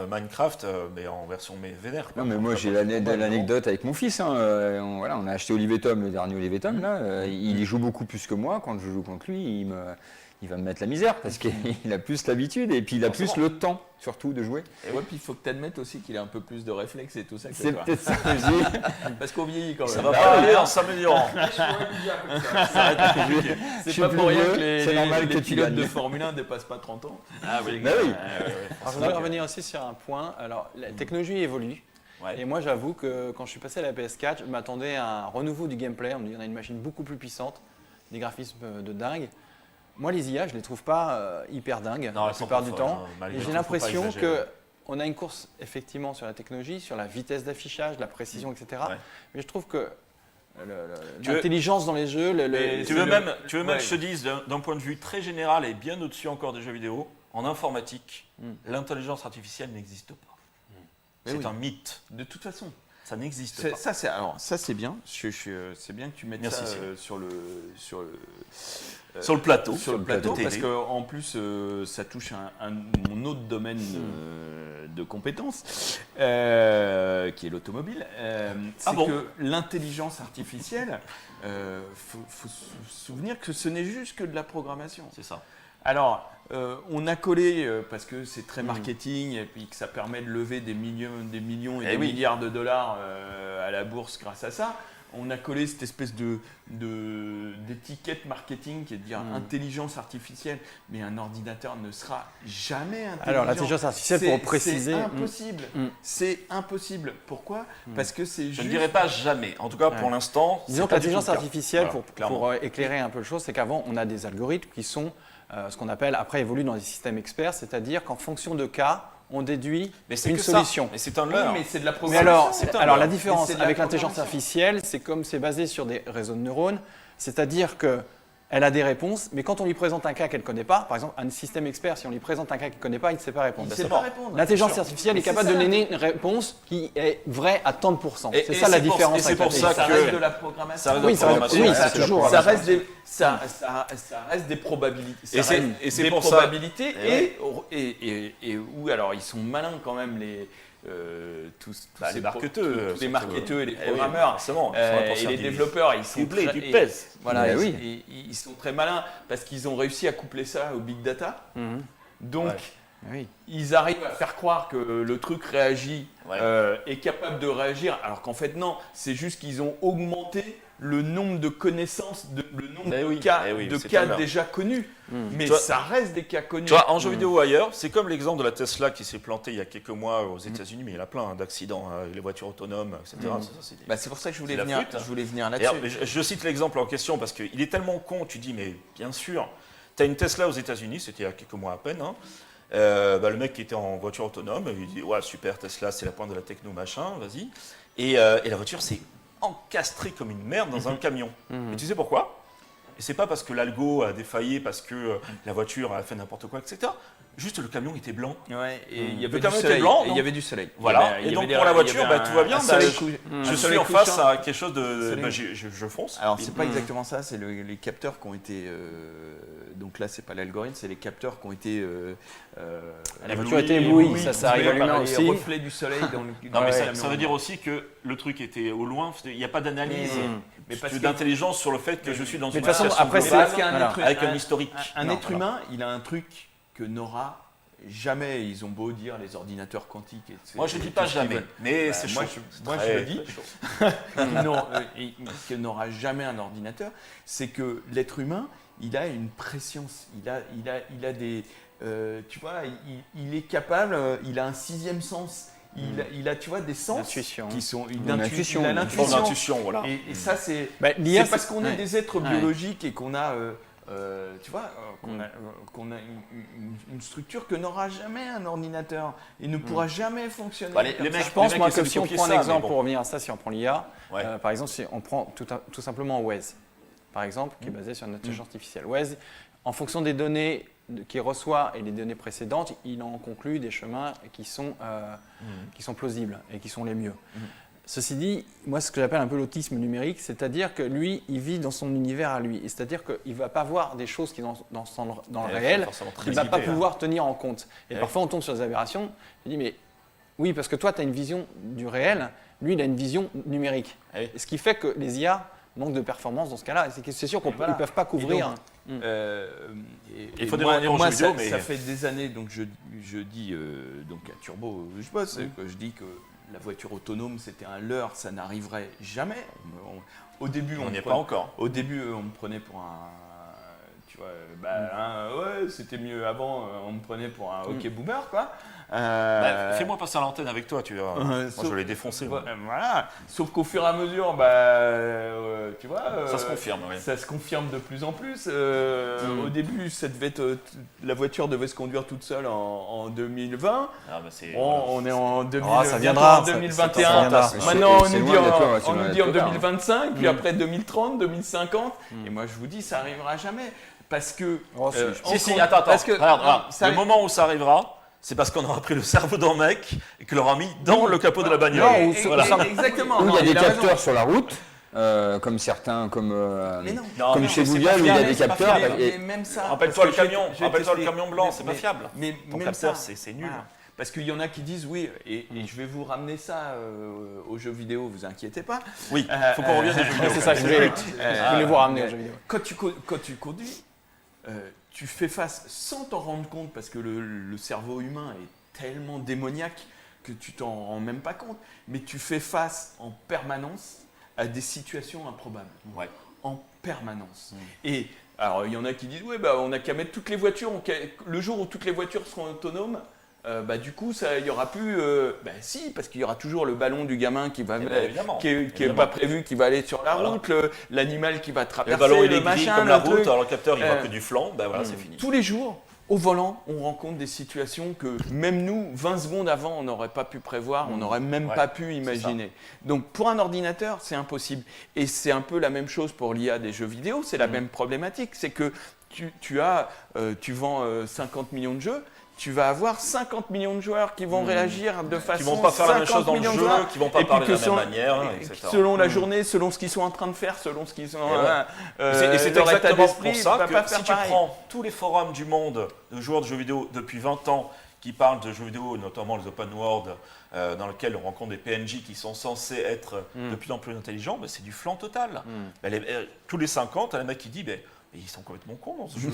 Minecraft, mais en version vénère. Non, mais moi j'ai l'anecdote avec mon fils. On a acheté Olivetum, le dernier Olivetum. Là, il y joue beaucoup plus que moi. Quand je joue contre lui, il va me mettre la misère parce qu'il a plus l'habitude et puis il a plus le temps surtout de jouer. Et ouais, puis il faut que tu admettes aussi qu'il a un peu plus de réflexes et tout ça que C'est toi. peut-être ça que je dis. Parce qu'on vieillit quand même. Ça va pas aller en s'améliorant. C'est suis pas plus pour rien vieux, que c'est normal les que tu pilotes gagnes. de Formule 1 ne dépassent pas 30 ans. Ah oui. Bah oui. Alors, je voudrais revenir aussi sur un point. Alors, la technologie évolue. Ouais. Et moi, j'avoue que quand je suis passé à la PS4, je m'attendais à un renouveau du gameplay. On me dit qu'on a une machine beaucoup plus puissante, des graphismes de dingue. Moi, les IA, je ne les trouve pas hyper dingues Non, la elles sont plupart pas du folles, temps. hein, malgré Et tout, j'ai faut l'impression pas exagérer. qu'on a une course effectivement sur la technologie, sur la vitesse d'affichage, la précision, etc. Ouais. Mais je trouve que Tu veux- l'intelligence dans les jeux, Tu veux même que je te dise, d'un point de vue très général et bien au-dessus encore des jeux vidéo, en informatique, l'intelligence artificielle n'existe pas. Mais C'est oui. un mythe. De toute façon. Ça n'existe pas. Ça c'est bien. C'est bien que tu mettes Merci, ça Cyril. sur le Sur le plateau. sur le plateau télé. parce qu'en plus ça touche mon autre domaine de compétences qui est l'automobile. C'est bon que l'intelligence artificielle, faut se souvenir que ce n'est juste que de la programmation. C'est ça. Alors, on a collé, parce que c'est très marketing et puis que ça permet de lever des millions et des milliards de dollars à la bourse grâce à ça, on a collé cette espèce d'étiquette marketing qui est de dire intelligence artificielle, mais un ordinateur ne sera jamais intelligent. Alors, l'intelligence artificielle, pour préciser. C'est impossible. C'est impossible. Pourquoi? Parce que c'est juste... Je ne dirais pas jamais. En tout cas, pour l'instant, Disons c'est que pas du tout l'intelligence le cas. artificielle, Voilà, pour clairement. éclairer un peu le chose, c'est qu'avant, on a des algorithmes qui sont ce qu'on appelle, après, évoluent dans des systèmes experts, c'est-à-dire qu'en fonction de cas, on déduit Mais c'est une que solution. ça. Mais c'est un Oui, leurre. mais c'est de la Mais programmation. alors la Mais différence c'est de la avec l'intelligence programmation. artificielle, c'est comme c'est basé sur des réseaux de neurones, c'est-à-dire que elle a des réponses, mais quand on lui présente un cas qu'elle ne connaît pas, par exemple un système expert, si on lui présente un cas qu'il ne connaît pas, il ne sait pas répondre. Il sait c'est pas mort. répondre. L'intelligence Sûr. artificielle Mais est capable c'est de ça, donner une réponse qui est vraie à tant de pourcents. Et- C'est et ça la c'est pour- différence. et c'est avec pour l'intelligence ça Ça que- reste de la programmation. Ça reste Oui, de ça la reste- programmation. oui, c'est toujours- Ça reste des, ça reste des probabilités. Et c'est des pour ça- probabilités Et et où alors ils sont malins quand même tous Bah, ces les marketeurs, tous les surtout. marketeurs et les Eh oui, programmeurs forcément, ils sont là pour et faire les du- développeurs, ils sont du blé, très, du et- pèse. voilà, Mais ils, oui. ils sont très malins parce qu'ils ont réussi à coupler ça au big data. Mhm. Donc Ouais. Oui. ils arrivent à faire croire que le truc réagit, Ouais. est capable de réagir, alors qu'en fait non, c'est juste qu'ils ont augmenté le nombre de connaissances, le nombre Eh de oui, cas, eh oui, de c'est cas un leurre. déjà connus. Mais Tu vois- ça reste des cas connus. Tu vois, en jeu vidéo ou ailleurs, c'est comme l'exemple de la Tesla qui s'est plantée il y a quelques mois aux États-Unis, mais il y en a plein hein, d'accidents, hein, les voitures autonomes, etc. Ça, c'est des- Bah, c'est pour ça que je voulais C'est la venir, flûte, hein. je voulais venir Et là-dessus. alors, mais je cite l'exemple en question parce qu'il est tellement con, tu dis, mais bien sûr, tu as une Tesla aux États-Unis, c'était il y a quelques mois à peine. Hein. Le mec qui était en voiture autonome, il dit, ouais, super, Tesla, c'est la pointe de la techno, machin, vas-y. Et la voiture s'est encastrée comme une merde dans un camion. Et tu sais pourquoi? Et c'est pas parce que l'algo a défaillé, parce que la voiture a fait n'importe quoi, etc. Juste le camion était blanc. Ouais, et il y Le avait du camion était soleil. blanc, et il non y avait du soleil. Voilà. Il y Et donc avait pour la il y voiture, avait bah, tout va bien. un bah, soleil je couchant. je Un suis soleil en face couchant. à quelque chose de. Soleil. Bah, je fonce. Alors c'est Et- pas exactement ça, c'est les capteurs qui ont été. Donc là, c'est pas l'algorithme, c'est les capteurs qui ont été. La voiture était éblouie, ça arrive à l'humain par aussi. Les reflets du soleil dans le. Non, mais camion. ça veut dire aussi que le truc était au loin. Il n'y a pas d'analyse Mais parce que- d'intelligence sur le fait que je suis dans Mais une de toute façon, situation après, Mais c'est- globale parce qu'un voilà. être- avec un historique. Un Non, être voilà. humain, il a un truc que n'aura jamais. Ils ont beau dire les ordinateurs quantiques. Moi, je ne dis pas jamais, mais Bah, c'est chaud. moi, C'est moi, très- je le dis. très chaud. Non, que n'aura jamais un ordinateur, c'est que l'être humain, il a une préscience, il a des, tu vois, il est capable, il a un sixième sens, il a, tu vois, des sens L'intuition. qui sont Une intuition, il a une Une forme l'intuition. d'intuition, voilà. Et ça, c'est Bah, l'IA, parce qu'on est ouais. des êtres Ouais. biologiques et qu'on a, tu vois, qu'on a une structure que n'aura jamais un ordinateur. Il ne pourra jamais fonctionner. Bah, les comme mecs- ça. Je pense, mecs moi, essaient que de si on copier prend un ça, mais exemple, bon. pour revenir à ça, si on prend l'IA, Ouais. par exemple, si on prend tout simplement Waze, par exemple, qui est basé sur une intelligence artificielle. Waze, en fonction des données qu'il reçoit et les données précédentes, il en conclut des chemins qui sont plausibles et qui sont les mieux. Ceci dit, moi, ce que j'appelle un peu l'autisme numérique, c'est-à-dire que lui, il vit dans son univers à lui. Et c'est-à-dire qu'il ne va pas voir des choses qui sont dans le Ouais, réel, forcément très qu'il ne va pas limité, hein. pouvoir tenir en compte. Et Ouais. parfois, on tombe sur des aberrations. Je dis, mais oui, parce que toi, tu as une vision du réel, lui, il a une vision numérique. Ouais. Et ce qui fait que les IA manquent de performance dans ce cas-là. C'est sûr qu'ils ne voilà. peuvent pas couvrir. Il faudrait revenir aux moi, jeux vidéo, mais- ça fait des années, donc je dis, donc à Turbo, je bosse, que je dis que la voiture autonome, c'était un leurre, ça n'arriverait jamais. Au début, On n'y est me pas prenait- encore. Au début, on me prenait pour un, tu vois, ouais, c'était mieux avant, on me prenait pour un hockey boomer, quoi. Bah, fais-moi passer à l'antenne avec toi, tu vois. Moi, sauf- je l'ai défoncé. moi. Voilà. Sauf qu'au fur et à mesure, tu vois, Ça se confirme, oui. ça se confirme de plus en plus. Au début, ça devait la voiture devait se conduire toute seule en 2020. Ah, bah, c'est- On est en 2000, Ah, ça bientôt viendra, en ça 2021. viendra. Maintenant, on C'est nous dit, loin d'être loin, c'est on loin nous dit d'être en loin. 2025, puis après 2030, 2050. Et moi, je vous dis, ça arrivera jamais. Parce que. Oh, si, Si, si, on- attends. parce que- Regarde, non, regarde. ça- Le moment où ça arrivera, c'est parce qu'on aura pris le cerveau d'un mec et que l'aura mis dans le capot de la bagnole. Non, ou Voilà. Exactement. Où il y Non, a des a raison. capteurs sur la route, comme certains, comme Mais non. Non, comme mais chez c'est Google pas où il y a fiable, des c'est pas capteurs. fiable. et- Mais même ça. Rappelle-toi parce le que camion, je vais rappelle-toi le t'expliquer. camion blanc, Mais- c'est pas mais- fiable. Mais Ton même capteur, ça, c'est nul. voilà. Parce qu'il y en a qui disent oui, et je vais vous ramener ça aux jeux vidéo, vous inquiétez pas. Oui, faut qu'on revienne aux jeux vidéo. C'est ça, je voulais vous ramener aux jeux vidéo. Quand tu conduis, tu fais face sans t'en rendre compte, parce que le cerveau humain est tellement démoniaque que tu t'en rends même pas compte, mais tu fais face en permanence à des situations improbables. Ouais. En permanence. Et alors, il y en a qui disent, ouais, bah, on n'a qu'à mettre toutes les voitures, le jour où toutes les voitures seront autonomes, du coup, il n'y aura plus. Si, parce qu'il y aura toujours le ballon du gamin qui va, Eh ben, évidemment. qui est Évidemment. pas prévu, qui va aller sur la Voilà. route, l'animal qui va Le traverser, ballon il est le gris machin, comme la le route, truc. alors le capteur il voit Euh, que du flanc, ben voilà, c'est fini. Tous les jours, au volant, on rencontre des situations que même nous, 20 secondes avant, on n'aurait pas pu prévoir, on n'aurait même pas pu imaginer. Donc pour un ordinateur, c'est impossible. Et c'est un peu la même chose pour l'IA des jeux vidéo, c'est la même problématique. C'est que tu vends 50 millions de jeux, tu vas avoir 50 millions de joueurs qui vont réagir de façon... Qui vont pas faire la même chose dans le jeu, qui vont pas parler de la même manière, etc. Selon la journée, selon ce qu'ils sont en train de faire, selon ce qu'ils sont... Et c'est exactement pour ça que si tu prends tous les forums du monde de joueurs de jeux vidéo depuis 20 ans qui parlent de jeux vidéo, notamment les open world, dans lesquels on rencontre des PNJ qui sont censés être de plus en plus intelligents, c'est du flan total. Tous les 5 ans, tu as un mec qui dit... ils sont complètement cons dans ce jeu.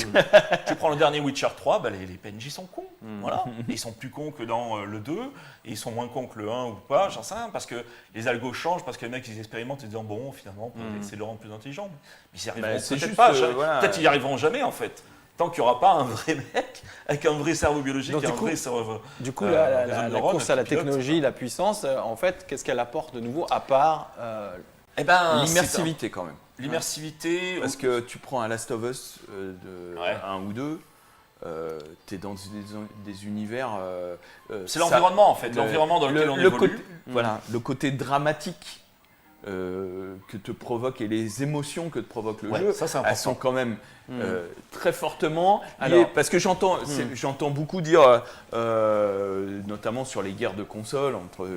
Tu prends le dernier Witcher 3, les PNJ sont cons. Voilà. Et ils sont plus cons que dans le 2, et ils sont moins cons que le 1 ou pas, j'en sais rien, parce que les algos changent, parce que les mecs ils expérimentent et disent bon, finalement, on peut essayer de le rendre plus intelligent. Mais ils y arriveront peut-être pas. Peut-être qu'ils n'y arriveront jamais en fait. Tant qu'il n'y aura pas un vrai mec avec un vrai cerveau biologique et un vrai cerveau. Du coup, la course à la technologie, la puissance, en fait, qu'est-ce qu'elle apporte de nouveau à part l'immersivité quand même. L'immersivité. Parce que tu prends un Last of Us de 1 ou 2, tu es dans des univers. C'est l'environnement en fait, l'environnement dans lequel on évolue. Voilà, le côté dramatique que te provoque et les émotions que te provoque le jeu, elles sont quand même très fortement liées. Parce que j'entends beaucoup dire, notamment sur les guerres de consoles entre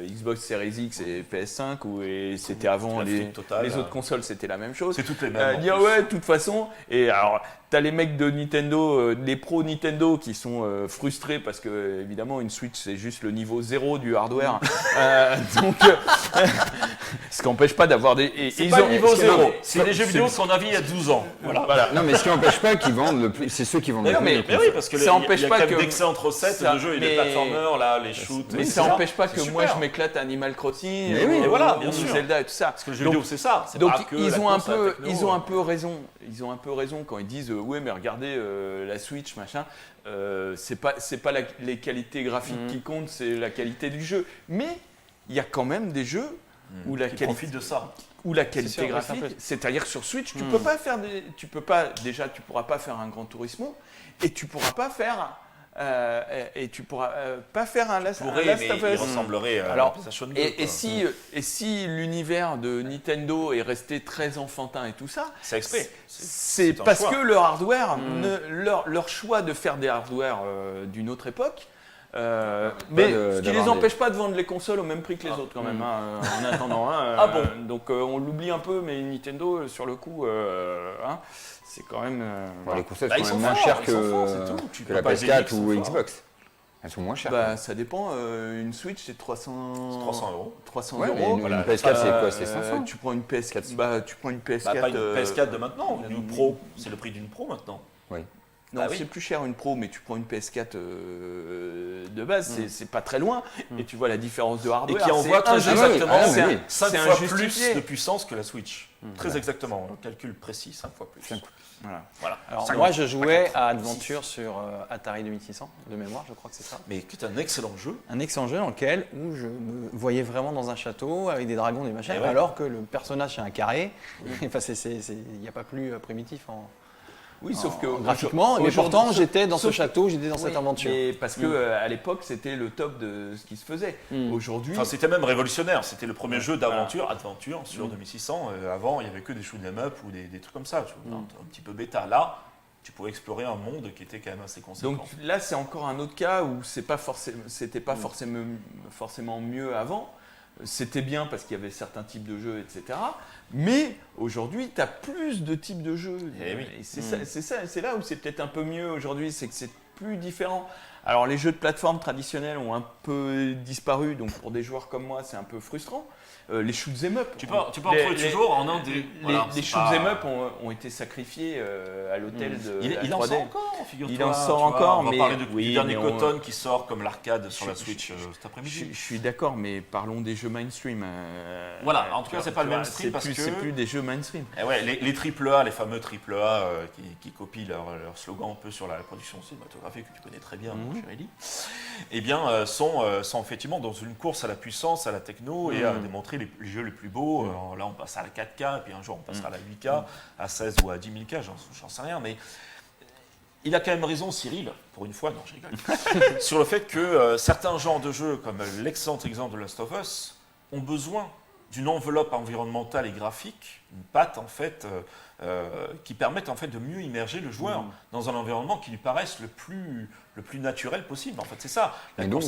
Xbox Series X et PS5, et c'était avant les autres consoles, c'était la même chose. C'est toutes les mêmes. Dire de toute façon, et alors t'as les mecs de Nintendo, les pros Nintendo qui sont frustrés parce que évidemment une Switch c'est juste le niveau 0 du hardware. Donc ce qui n'empêche pas d'avoir des. C'est pas le niveau 0, c'est les jeux vidéo qu'on a vu il y a 12 ans. Voilà. Non, mais ce qui n'empêche pas qu'ils vendent le plus, c'est ceux qui vendent le plus. Mais oui, parce que ça n'empêche pas d'excellentes recettes de jeux et les platformers, là, les shoots. Mais ça n'empêche pas que moi je m'éclate à Animal Crossing, et voilà, bien sûr. Zelda et tout ça. Parce que le jeu vidéo c'est ça. Donc ils ont un peu raison. Ils ont un peu raison quand ils disent ouais mais regardez la Switch machin. C'est pas les qualités graphiques qui comptent, c'est la qualité du jeu. Mais il y a quand même des jeux où la qualité profite de ça. Où la qualité graphique, c'est-à-dire que sur Switch, tu peux pas faire tu pourras pas faire un Gran Turismo et tu pourras pas faire un Last of Us. Il ressemblerait à PlayStation 2. Et si l'univers de Nintendo est resté très enfantin et tout ça, c'est exprès. C'est parce que leur hardware, leur choix de faire des hardware d'une autre époque. Mais ce qui ne les empêche pas de vendre les consoles au même prix que les autres quand même, en attendant. Donc on l'oublie un peu, mais Nintendo, sur le coup, c'est quand même... les consoles sont quand même moins chères que la PS4 ou Xbox. Elles sont moins chères. Ça dépend. Une Switch, c'est 300 €. 300 €. Une PS4, c'est quoi? C'est 500. Tu prends une PS4. Tu prends une PS4. Pas une PS4 de maintenant, une Pro. C'est le prix d'une Pro maintenant. Oui. Non, c'est plus cher une Pro, mais tu prends une PS4 de base, c'est pas très loin, et tu vois la différence de hardware. Et qui envoie très exactement 5 fois injustifié. plus de puissance que la Switch. Très exactement, un calcul précis, 5 fois plus. Voilà. Alors moi je jouais à Adventure sur Atari 2600 de mémoire, je crois que c'est ça. Mais qui est un excellent jeu. Un excellent jeu dans lequel où je me voyais vraiment dans un château avec des dragons, des machins, alors que le personnage c'est un carré. Enfin il n'y a pas plus primitif sauf que graphiquement, mais pourtant j'étais dans ce château, j'étais dans cette aventure. Mais parce que à l'époque c'était le top de ce qui se faisait. Aujourd'hui, c'était même révolutionnaire. C'était le premier jeu d'aventure, sur 2600. Avant, il n'y avait que des shoot'em up ou des trucs comme ça, un petit peu bêta. Là, tu pouvais explorer un monde qui était quand même assez conséquent. Donc là, c'est encore un autre cas où c'était pas forcément mieux avant. C'était bien parce qu'il y avait certains types de jeux, etc. Mais aujourd'hui, tu as plus de types de jeux. Et c'est là où c'est peut-être un peu mieux aujourd'hui, c'est que c'est plus différent. Alors les jeux de plateforme traditionnels ont un peu disparu, donc pour des joueurs comme moi, c'est un peu frustrant. Les shoot'em up. Tu peux en trouver toujours en un des. Les shoot'em up ont été sacrifiés à l'hôtel de la 3D. Il en sort encore, figure-toi. Il en sort encore, mais. On va parler du dernier mais Cotton qui sort comme l'arcade sur la Switch cet après-midi. Je suis d'accord, mais parlons des jeux mainstream. Voilà, en tout cas, c'est pas le mainstream parce que. C'est plus des jeux mainstream. Et ouais, les AAA, les fameux AAA qui copient leur slogan un peu sur la production cinématographique que tu connais très bien, mon cher Eli, eh bien, sont effectivement dans une course à la puissance, à la techno et à démontrer les jeux les plus beaux. Là, on passe à la 4K, puis un jour, on passera à la 8K, à 16 ou à 10 000K, j'en sais rien. Mais il a quand même raison, Cyril, pour une fois, non, je rigole, sur le fait que certains genres de jeux, comme l'excellent exemple de Last of Us, ont besoin d'une enveloppe environnementale et graphique, une patte en fait, qui permettent en fait de mieux immerger le joueur dans un environnement qui lui paraisse le plus naturel possible. En fait, c'est ça. Et donc,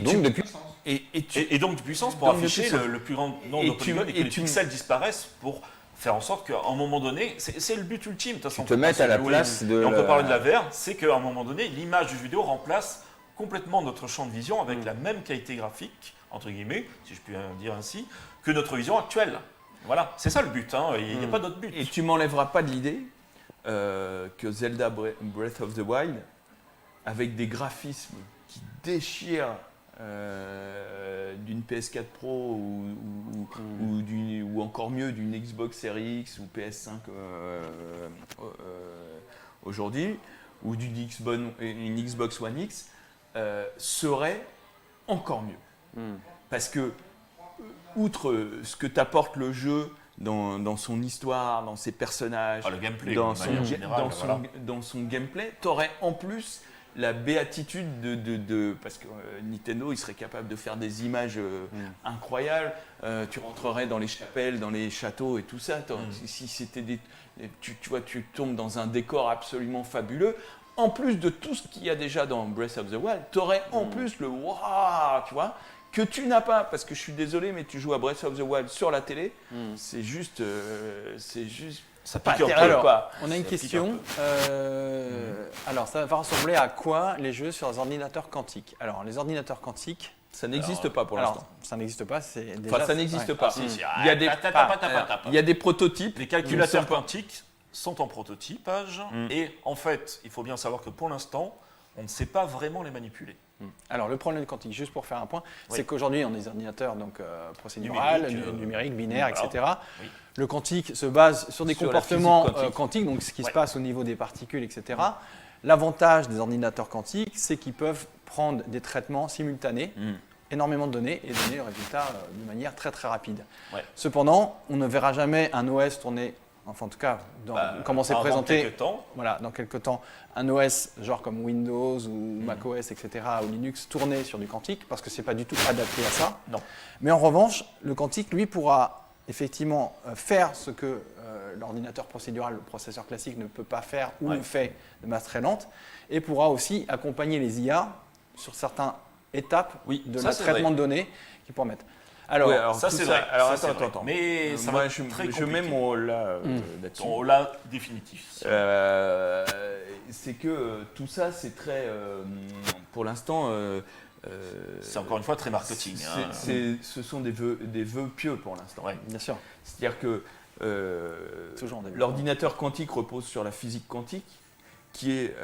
donc de puissance. Et donc de puissance pour afficher le plus grand nombre de polygones et que les pixels disparaissent pour faire en sorte qu'à un moment donné, c'est le but ultime. De toute façon, te mettre à la place de... Et on peut parler de la VR, c'est qu'à un moment donné, l'image du jeu vidéo remplace complètement notre champ de vision avec la même qualité graphique, entre guillemets, si je puis dire ainsi, que notre vision actuelle. Voilà, c'est ça le but, hein. Il n'y a pas d'autre but. Et tu m'enlèveras pas de l'idée que Zelda Breath of the Wild, avec des graphismes qui déchirent d'une PS4 Pro ou encore mieux d'une Xbox Series X ou PS5 aujourd'hui, ou une Xbox One X, serait encore mieux. Parce que, outre ce que t'apporte le jeu dans son histoire, dans ses personnages, le gameplay, dans son gameplay, t'aurais en plus la béatitude parce que Nintendo, il serait capable de faire des images incroyables. Tu rentrerais dans les chapelles, dans les châteaux et tout ça. Si c'était tu vois, tu tombes dans un décor absolument fabuleux. En plus de tout ce qu'il y a déjà dans Breath of the Wild, tu aurais en plus le waouh, tu vois, que tu n'as pas, parce que je suis désolé, mais tu joues à Breath of the Wild sur la télé, c'est juste ça pas pique un peu. terrible, Alors, quoi. on a une question. Alors, ça va ressembler à quoi les jeux sur les ordinateurs quantiques? Alors, les ordinateurs quantiques, Ça n'existe pas pour l'instant. ça n'existe pas. C'est déjà. Enfin, ça n'existe pas. Si, si. Il y a des, il y a des prototypes. Les calculateurs quantiques sont en prototypage et en fait, il faut bien savoir que pour l'instant, on ne sait pas vraiment les manipuler. Alors, le problème quantique, juste pour faire un point, Oui. c'est qu'aujourd'hui, on a des ordinateurs donc, procédurales, numériques, binaires, voilà. etc. Oui. Le quantique se base sur des Sur la comportements physique quantique. quantiques, donc ce qui se passe au niveau des particules, etc. L'avantage des ordinateurs quantiques, c'est qu'ils peuvent prendre des traitements simultanés, énormément de données, et donner le résultat de manière très très rapide. Ouais. Cependant, on ne verra jamais un OS tourner, enfin en tout cas, comment c'est présenté. Dans quelques temps. Voilà, dans quelques temps, un OS genre comme Windows ou macOS, etc., ou Linux tourner sur du quantique, parce que ce n'est pas du tout adapté à ça. Non. Mais en revanche, le quantique, lui, pourra effectivement faire ce que l'ordinateur procédural, le processeur classique ne peut pas faire ou le fait de masse très lente, et pourra aussi accompagner les IA sur certaines étapes de ça, c'est traitement vrai. de données qu'ils pourront mettre. Alors, Ouais, alors ça, tout c'est vrai. Alors Ça, c'est vrai. attends. Mais ça moi, va être très je mets compliqué. mon là là-dessus. Ton là définitif. C'est que tout ça, c'est très, pour l'instant, C'est encore une fois très marketing. hein. ce sont des vœux pieux pour l'instant. Ouais. bien sûr, C'est-à-dire que toujours en développement. l'ordinateur quantique repose sur la physique quantique, qui est,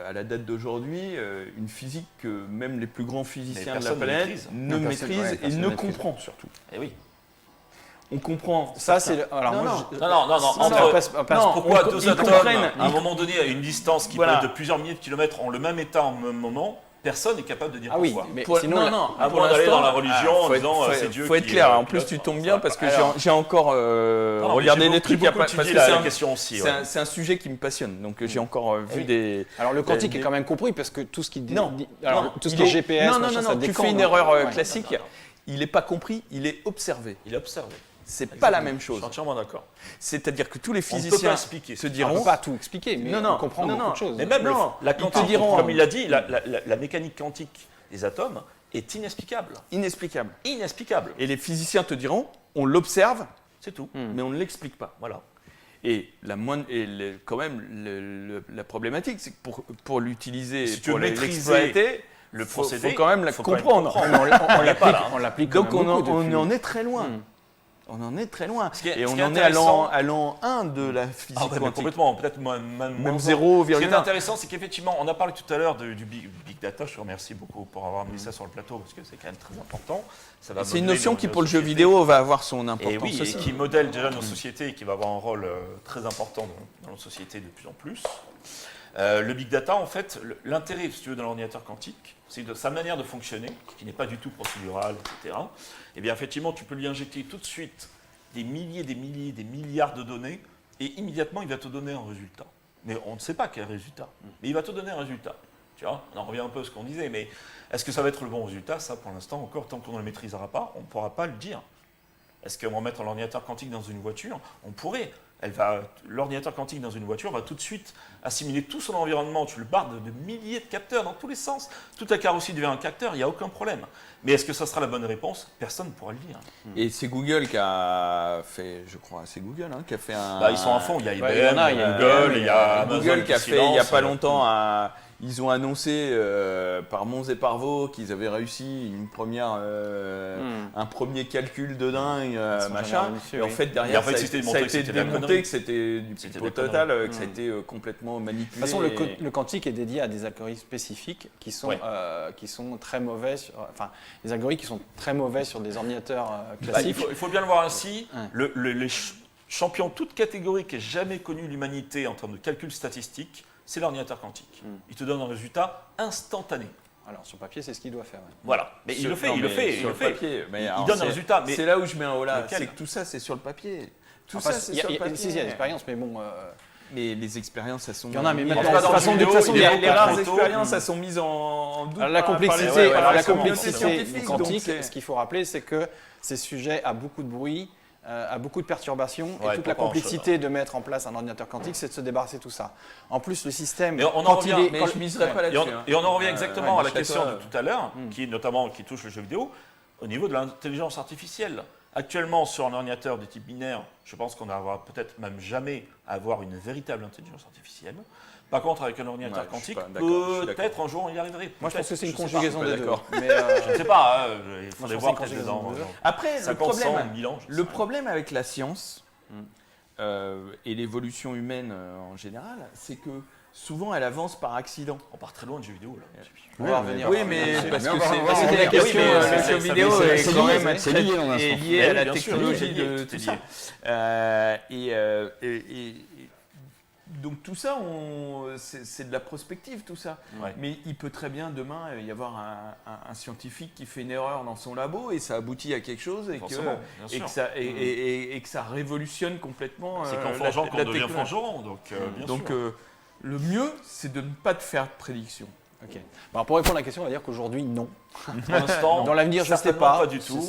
à la date d'aujourd'hui, une physique que même les plus grands physiciens de la personne ne planète maîtrise. ne maîtrisent et personne ne ne maîtrise. comprend surtout. Eh oui. On comprend. Ça, c'est le- alors Non, moi, non. je- Non, non, non, non. Non, entre- on passe- on passe- non, Pourquoi on- deux ils atomes, comprennent, à un moment donné, à une distance qui Voilà. peut être de plusieurs milliers de kilomètres, ont le même état en même moment, personne n'est capable de dire Ah oui, pourquoi. mais Pour- sinon, non, la- non, À pour moins d'aller l'instant- dans la religion en faut disant être- c'est Dieu faut être qui, clair. En qui plus, l'a- tu tombes ça bien va parce que pas. Alors, j'ai encore non, mais regardé j'ai des beaucoup- trucs. j'ai beaucoup parce étudié que la question aussi. c'est ouais. c'est un sujet qui me passionne. Donc j'ai encore vu Oui. des. Alors le quantique des- est quand même compris parce que tout ce qui dit, Non, alors, non, tout ce il qui est GPS, non, machin, non, ça non, tu décant, fais une donc, erreur ouais. classique. Il n'est pas compris, il est observé. Il a observé. C'est pas la même Je chose. suis entièrement d'accord. C'est-à-dire que tous les On ne peut pas physiciens expliquer. se On diront. peut pas tout expliquer, mais on comprend beaucoup de choses. Mais même Non, la ils te quantique, diront- comme il l'a dit, la mécanique quantique des atomes est inexplicable. Inexplicable. Inexplicable. Et les physiciens te diront, on l'observe, C'est tout. mais on ne l'explique pas. Voilà. Et quand même, la problématique, c'est que pour l'utiliser, Si tu pour veux maîtriser l'exploiter, Le faut procédé, quand même la faut quand même comprendre. comprendre. Mais on l'applique, là, hein. on l'applique quand Donc même on beaucoup depuis. en est très loin. Mm. On en est très loin. Ce qui est- Et ce on qui est en est à intéressant- l'an 1 de la physique Ah ouais, mais quantique. complètement, peut-être même Même moins. 0,1. Ce qui est intéressant, c'est qu'effectivement, on a parlé tout à l'heure du big data. Je te remercie beaucoup pour avoir mis ça sur le plateau parce que c'est quand même très important. Ça va C'est une modeler notion nos- qui, nos pour le jeu sociétés. vidéo, va avoir son Et importance oui, et aussi. qui modèle déjà nos sociétés et qui va avoir un rôle très important dans nos sociétés de plus en plus. Le big data, en fait, l'intérêt, si tu veux, de l'ordinateur quantique, c'est de sa manière de fonctionner, qui n'est pas du tout procédurale, etc. Et bien, effectivement, tu peux lui injecter tout de suite des milliers, des milliards de données, et immédiatement, il va te donner un résultat. mais on ne sait pas quel résultat. Mais il va te donner un résultat. Tu vois, on en revient un peu à ce qu'on disait, mais est-ce que ça va être le bon résultat? Ça, pour l'instant, encore, tant qu'on ne le maîtrisera pas, on ne pourra pas le dire. Est-ce qu'on va mettre l'ordinateur quantique dans une voiture? On pourrait. L'ordinateur quantique dans une voiture va tout de suite assimiler tout son environnement. Tu le bardes de milliers de capteurs dans tous les sens. Toute la carrosserie devient un capteur, il n'y a aucun problème. Mais est-ce que ça sera la bonne réponse? Personne ne pourra le dire. Et c'est Google qui a fait, je crois, c'est Google qui a fait un. Ils sont à fond. Il y a IBM, il y en a, il y a Google, il y a Amazon Google qui a fait il n'y a pas longtemps un. ils ont annoncé par Mons et par Vaux qu'ils avaient réussi un premier calcul de dingue, machin. Et en fait, derrière, ça a été démontré que c'était du pipeau total, que ça a été complètement manipulé. De toute façon, le quantique est dédié à des algorithmes spécifiques qui sont très mauvais, des algorithmes qui sont très mauvais sur des ordinateurs classiques. Il faut bien le voir ainsi. Les champions toute catégorie qui ait jamais connu l'humanité en termes de calcul statistique, c'est l'ordinateur quantique. Il te donne un résultat instantané. Alors sur papier, c'est ce qu'il doit faire. Ouais. Voilà, mais il le fait. Il donne un résultat. C'est là où je mets un holà, c'est que tout ça, c'est sur le papier. Il y a des expériences, mais bon. Mais les expériences, elles sont. Il y en a, mais maintenant, de toute façon, les rares expériences, elles sont mises en doute. La complexité du quantique, ce qu'il faut rappeler, c'est que c'est sujet à beaucoup de bruit, à beaucoup de perturbations, et toute la complexité de mettre en place un ordinateur quantique, c'est de se débarrasser de tout ça. En plus, le système. Mais je miserai pas là-dessus. Et on en revient exactement à la question de tout à l'heure, qui touche le jeu vidéo, au niveau de l'intelligence artificielle. Actuellement, sur un ordinateur de type binaire, je pense qu'on n'aura peut-être même jamais à avoir une véritable intelligence artificielle. Par contre, avec un ordinateur quantique, peut-être un jour on y arriverait. Moi, je pense que c'est une conjugaison des deux. Je ne sais pas, il faudrait voir peut-être dedans. Après, 50, 100, 1000 ans. Le problème avec la science et l'évolution humaine en général, c'est que souvent elle avance par accident. On part très loin de jeux vidéo là. On va revenir. Oui, mais parce que c'est la question. Le jeu vidéo est quand même lié à la bien sûr, technologie lié, de tout tout est ça. Et donc tout ça, c'est de la prospective, tout ça. Ouais. Mais il peut très bien demain y avoir un scientifique qui fait une erreur dans son labo et ça aboutit à quelque chose et que ça révolutionne complètement c'est qu'en forgeant qu'on devient forgeron, donc bien sûr. Le mieux, c'est de ne pas te faire de prédiction. Ok. Alors pour répondre à la question, on va dire qu'aujourd'hui, non. Pour l'instant, dans l'avenir, je ne sais pas. Pas du tout.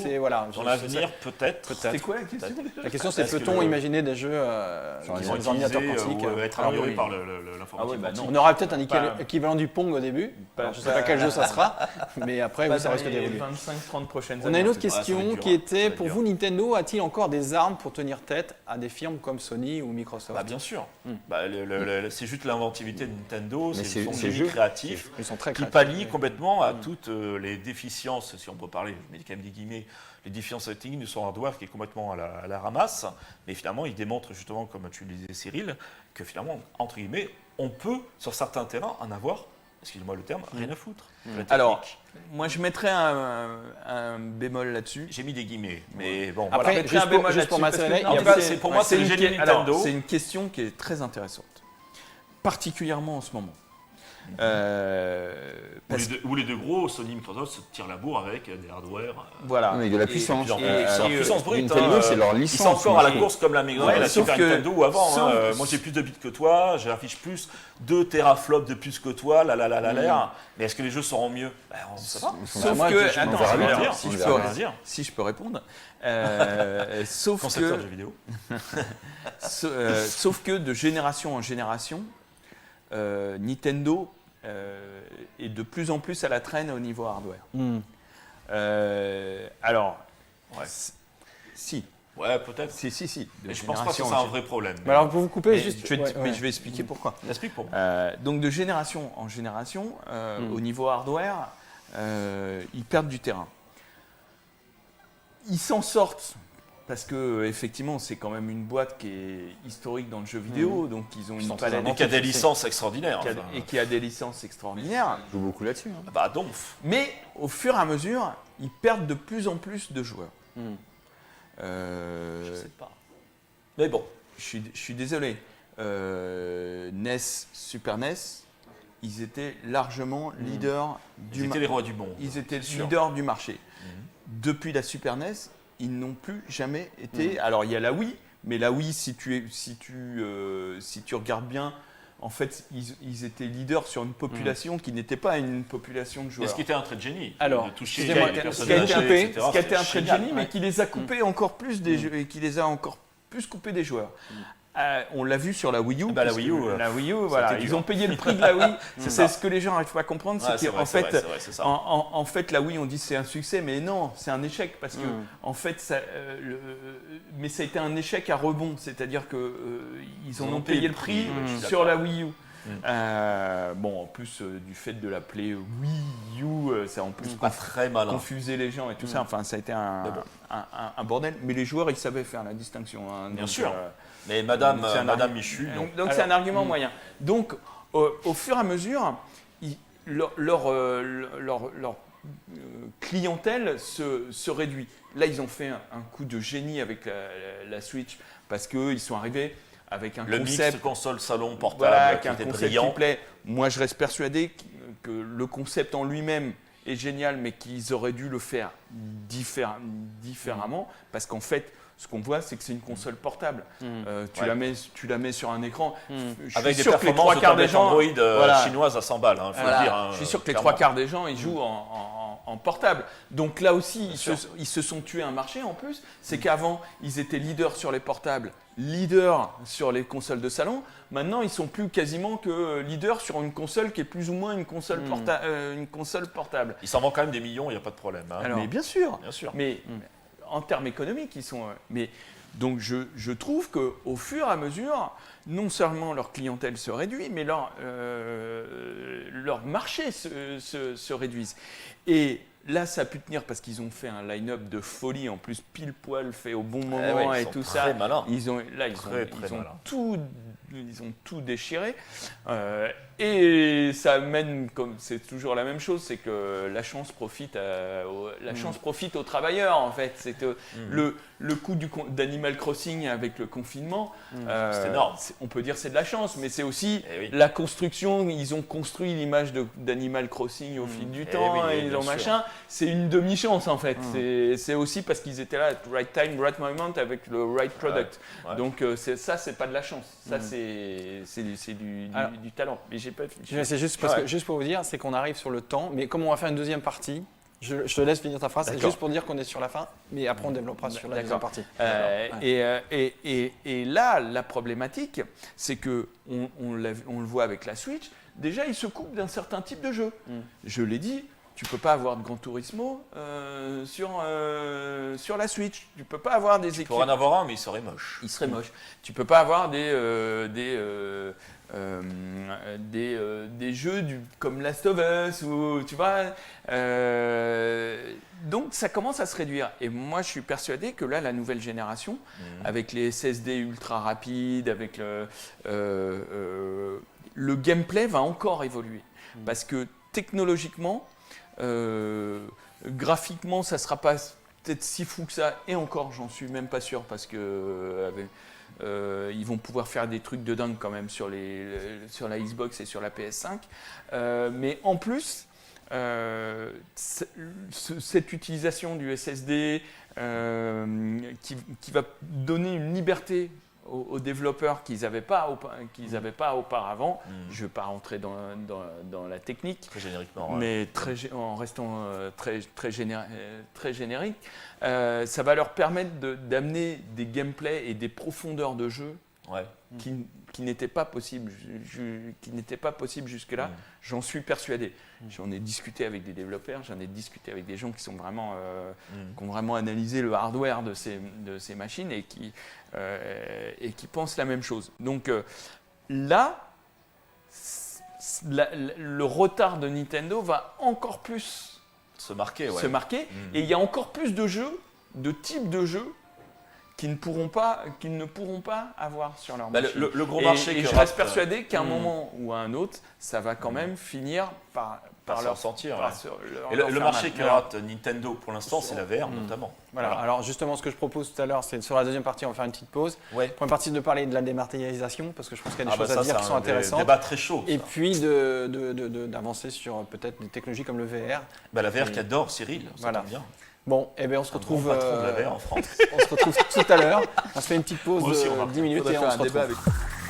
Dans l'avenir, peut-être. C'était quoi la question? La question, c'est peut-on imaginer des jeux qui sont des ordinateurs quantiques être améliorés par l'informatique? On aura peut-être un équivalent du Pong au début. Je ne sais pas quel jeu ça sera, mais après, ça risque d'évoluer. 25-30 prochaines années. On a une autre question qui était, pour vous, Nintendo a-t-il encore des armes pour tenir tête à des firmes comme Sony ou Microsoft? Bien sûr. C'est juste l'inventivité de Nintendo, c'est son génie créatif qui pallie complètement à toutes les déficiences, si on peut parler, je mets quand même des guillemets, les déficiences techniques de son hardware qui est complètement à la ramasse. Mais finalement, il démontre justement, comme tu le disais Cyril, que finalement, entre guillemets, on peut, sur certains terrains, en avoir, excusez-moi le terme, rien à foutre. Alors, moi je mettrais un bémol là-dessus. J'ai mis des guillemets, mais bon. Après, voilà. juste pour m'assurer, pour moi, c'est le génie Nintendo. C'est une question qui est très intéressante, particulièrement en ce moment. Où les deux gros, Sony et Microsoft, se tirent la bourre avec des hardware. Voilà. Avec de la puissance. Puissance brute. Nintendo, c'est leur licence. Ils sont encore à la course comme la Mega Drive et la Super Nintendo ou avant. Moi, j'ai plus de bits que toi, j'affiche plus 2 teraflops de plus que toi, mais est-ce que les jeux seront mieux? On ne sait pas. Sauf que, attends, si je peux répondre. Sauf concepteur de jeux vidéo. Sauf que de génération en génération, Nintendo est de plus en plus à la traîne au niveau hardware. Alors, si. Ouais, peut-être. Si. Mais je pense pas que c'est un vrai problème. Mais alors, pour vous couper, mais je vais expliquer pourquoi. Explique pourquoi. Donc, de génération en génération, au niveau hardware, ils perdent du terrain. Ils s'en sortent. Parce que effectivement, c'est quand même une boîte qui est historique dans le jeu vidéo, donc ils ont une palette et qui a des licences extraordinaires. Et qui a des licences extraordinaires. Ils jouent beaucoup là-dessus. Donc. Mais au fur et à mesure, ils perdent de plus en plus de joueurs. Je sais pas. Mais bon, je suis désolé. NES, Super NES, ils étaient largement leaders du marché. Ils étaient les rois du monde. Ils étaient leaders du marché. Depuis la Super NES, ils n'ont plus jamais été. Alors il y a la Wii, mais la Wii, si tu regardes bien, en fait, ils étaient leaders sur une population qui n'était pas une population de Et joueurs. ce qui était un trait de génie. Alors, de toucher excusez-moi, les ce personnes qui a été âgées, coupé, etc. Ce qui a été un C'est trait de génial. génie, mais qui les a coupés encore plus des jeux, et qui les a encore plus coupés des joueurs. On l'a vu sur la Wii U. Bah, la parce Wii que U, la Wii U, ça voilà, a été ils dur. ont payé le prix de la Wii. C'est C'est ça. ce que les gens n'arrivent pas à comprendre, Ouais, c'est c'est qu'en vrai, c'est fait, vrai, c'est ça. en fait, la Wii, on dit c'est un succès, mais non, c'est un échec parce que, en fait, mais ça a été un échec à rebond, c'est-à-dire que ils en ont payé le prix je suis sur la d'accord. Wii U. Bon, en plus du fait de l'appeler Wii U, ça a en plus Pas très malin. confusé les gens et tout ça. Enfin, ça a été un bordel. Mais les joueurs, ils savaient faire la distinction. Hein. Bien Donc, sûr. Mais Madame Michu, non. donc c'est un argument moyen. Donc, au fur et à mesure, leur clientèle se réduit. Là, ils ont fait un coup de génie avec la Switch parce qu'ils sont arrivés avec un Le concept. mix console salon portable Voilà, qui un était concept brillant. qui plaît. Moi, je reste persuadé que le concept en lui-même est génial, mais qu'ils auraient dû le faire différemment, parce qu'en fait, ce qu'on voit, c'est que c'est une console portable. Tu la mets sur un écran. Je suis Avec des sûr que les performances trois de quarts des tablette gens, Android voilà. chinoises à 100 balles, il faut voilà, le dire. Hein, je suis sûr que les clairement. trois quarts des gens, ils jouent en portable. Donc là aussi, sûr. ils se sont tués un marché en plus. C'est qu'avant, ils étaient leaders sur les portables, leaders sur les consoles de salon. Maintenant, ils sont plus quasiment que leaders sur une console qui est plus ou moins une console, une console portable. Ils s'en vendent quand même des millions, il n'y a pas de problème. Hein. Mais bien sûr. Bien sûr. Mais en termes économiques, ils sont. Mais donc je trouve qu'au fur et à mesure, non seulement leur clientèle se réduit, mais leur marché se réduise. Et là, ça a pu tenir parce qu'ils ont fait un line-up de folie, en plus pile poil fait au bon moment ouais, ils et sont tout très ça. malins. Ils ont tout déchiré. Et ça mène, comme c'est toujours la même chose, c'est que la chance profite aux travailleurs en fait. C'est que le coût d'Animal Crossing avec le confinement, c'est énorme. On peut dire c'est de la chance, mais c'est aussi Eh oui. la construction. Ils ont construit l'image d'Animal Crossing au fil du temps, oui, et ils ont bien sûr. machin. C'est une demi-chance en fait. C'est aussi parce qu'ils étaient là, at right time, right moment, avec le right product. Ouais. Donc ça, c'est pas de la chance. Ça, c'est du talent. Mais j'ai pas. C'est juste, juste pour vous dire, c'est qu'on arrive sur le temps, mais comme on va faire une deuxième partie, je te laisse finir ta phrase, c'est D'accord. juste pour dire qu'on est sur la fin, mais après on développera sur la deuxième partie. Et là, la problématique, c'est que on le voit avec la Switch. Déjà, ils se coupent d'un certain type de jeu. Je l'ai dit. Tu peux pas avoir de Gran Turismo sur la Switch. Tu peux pas avoir des équipes. Pour en avoir un, mais il serait moche. Il serait moche. Tu peux pas avoir des jeux comme Last of Us ou tu vois. Donc ça commence à se réduire. Et moi, je suis persuadé que là, la nouvelle génération, avec les SSD ultra rapides, avec le gameplay va encore évoluer, parce que technologiquement. Graphiquement, ça ne sera pas peut-être si fou que ça, et encore, j'en suis même pas sûr, parce que ils vont pouvoir faire des trucs de dingue quand même sur la Xbox et sur la PS5. Mais en plus, cette utilisation du SSD qui va donner une liberté aux développeurs qu'ils n'avaient pas auparavant. Je ne vais pas rentrer dans la technique, Très génériquement. mais en restant très générique, ça va leur permettre d'amener des gameplays et des profondeurs de jeu Ouais. qui n'étaient pas possibles jusque-là. J'en suis persuadé. J'en ai discuté avec des développeurs, j'en ai discuté avec des gens qui sont vraiment, qui ont vraiment analysé le hardware de ces machines et qui pensent la même chose. Donc là, le retard de Nintendo va encore plus Se marquer, ouais. se marquer, et il y a encore plus de jeux, de types de jeux qu'ils ne pourront pas avoir sur leur machine. Le gros Et marché je que reste rate, persuadé qu'à un moment ou à un autre, ça va quand même finir par s'en leur sortir. par Ouais. se- leur- Et leur le faire marché mal. que rate Nintendo pour l'instant, c'est la VR notamment. Voilà. Alors justement, ce que je propose tout à l'heure, c'est sur la deuxième partie, on va faire une petite pause. Ouais. Première partie, de parler de la dématérialisation, parce que je pense qu'il y a des choses ça, à dire c'est qui sont un intéressantes. débat très chaud. Et ça. puis d'avancer sur peut-être des technologies comme le VR. La VR qu'adore Cyril, ça Voilà. tombe bien. Bon, eh bien on se Un retrouve, grand patron de la VR en France. on se retrouve tout à l'heure. On se fait une petite pause Moi aussi, de remarque. 10 minutes Faudrait et faire on un se débat retrouve. avec-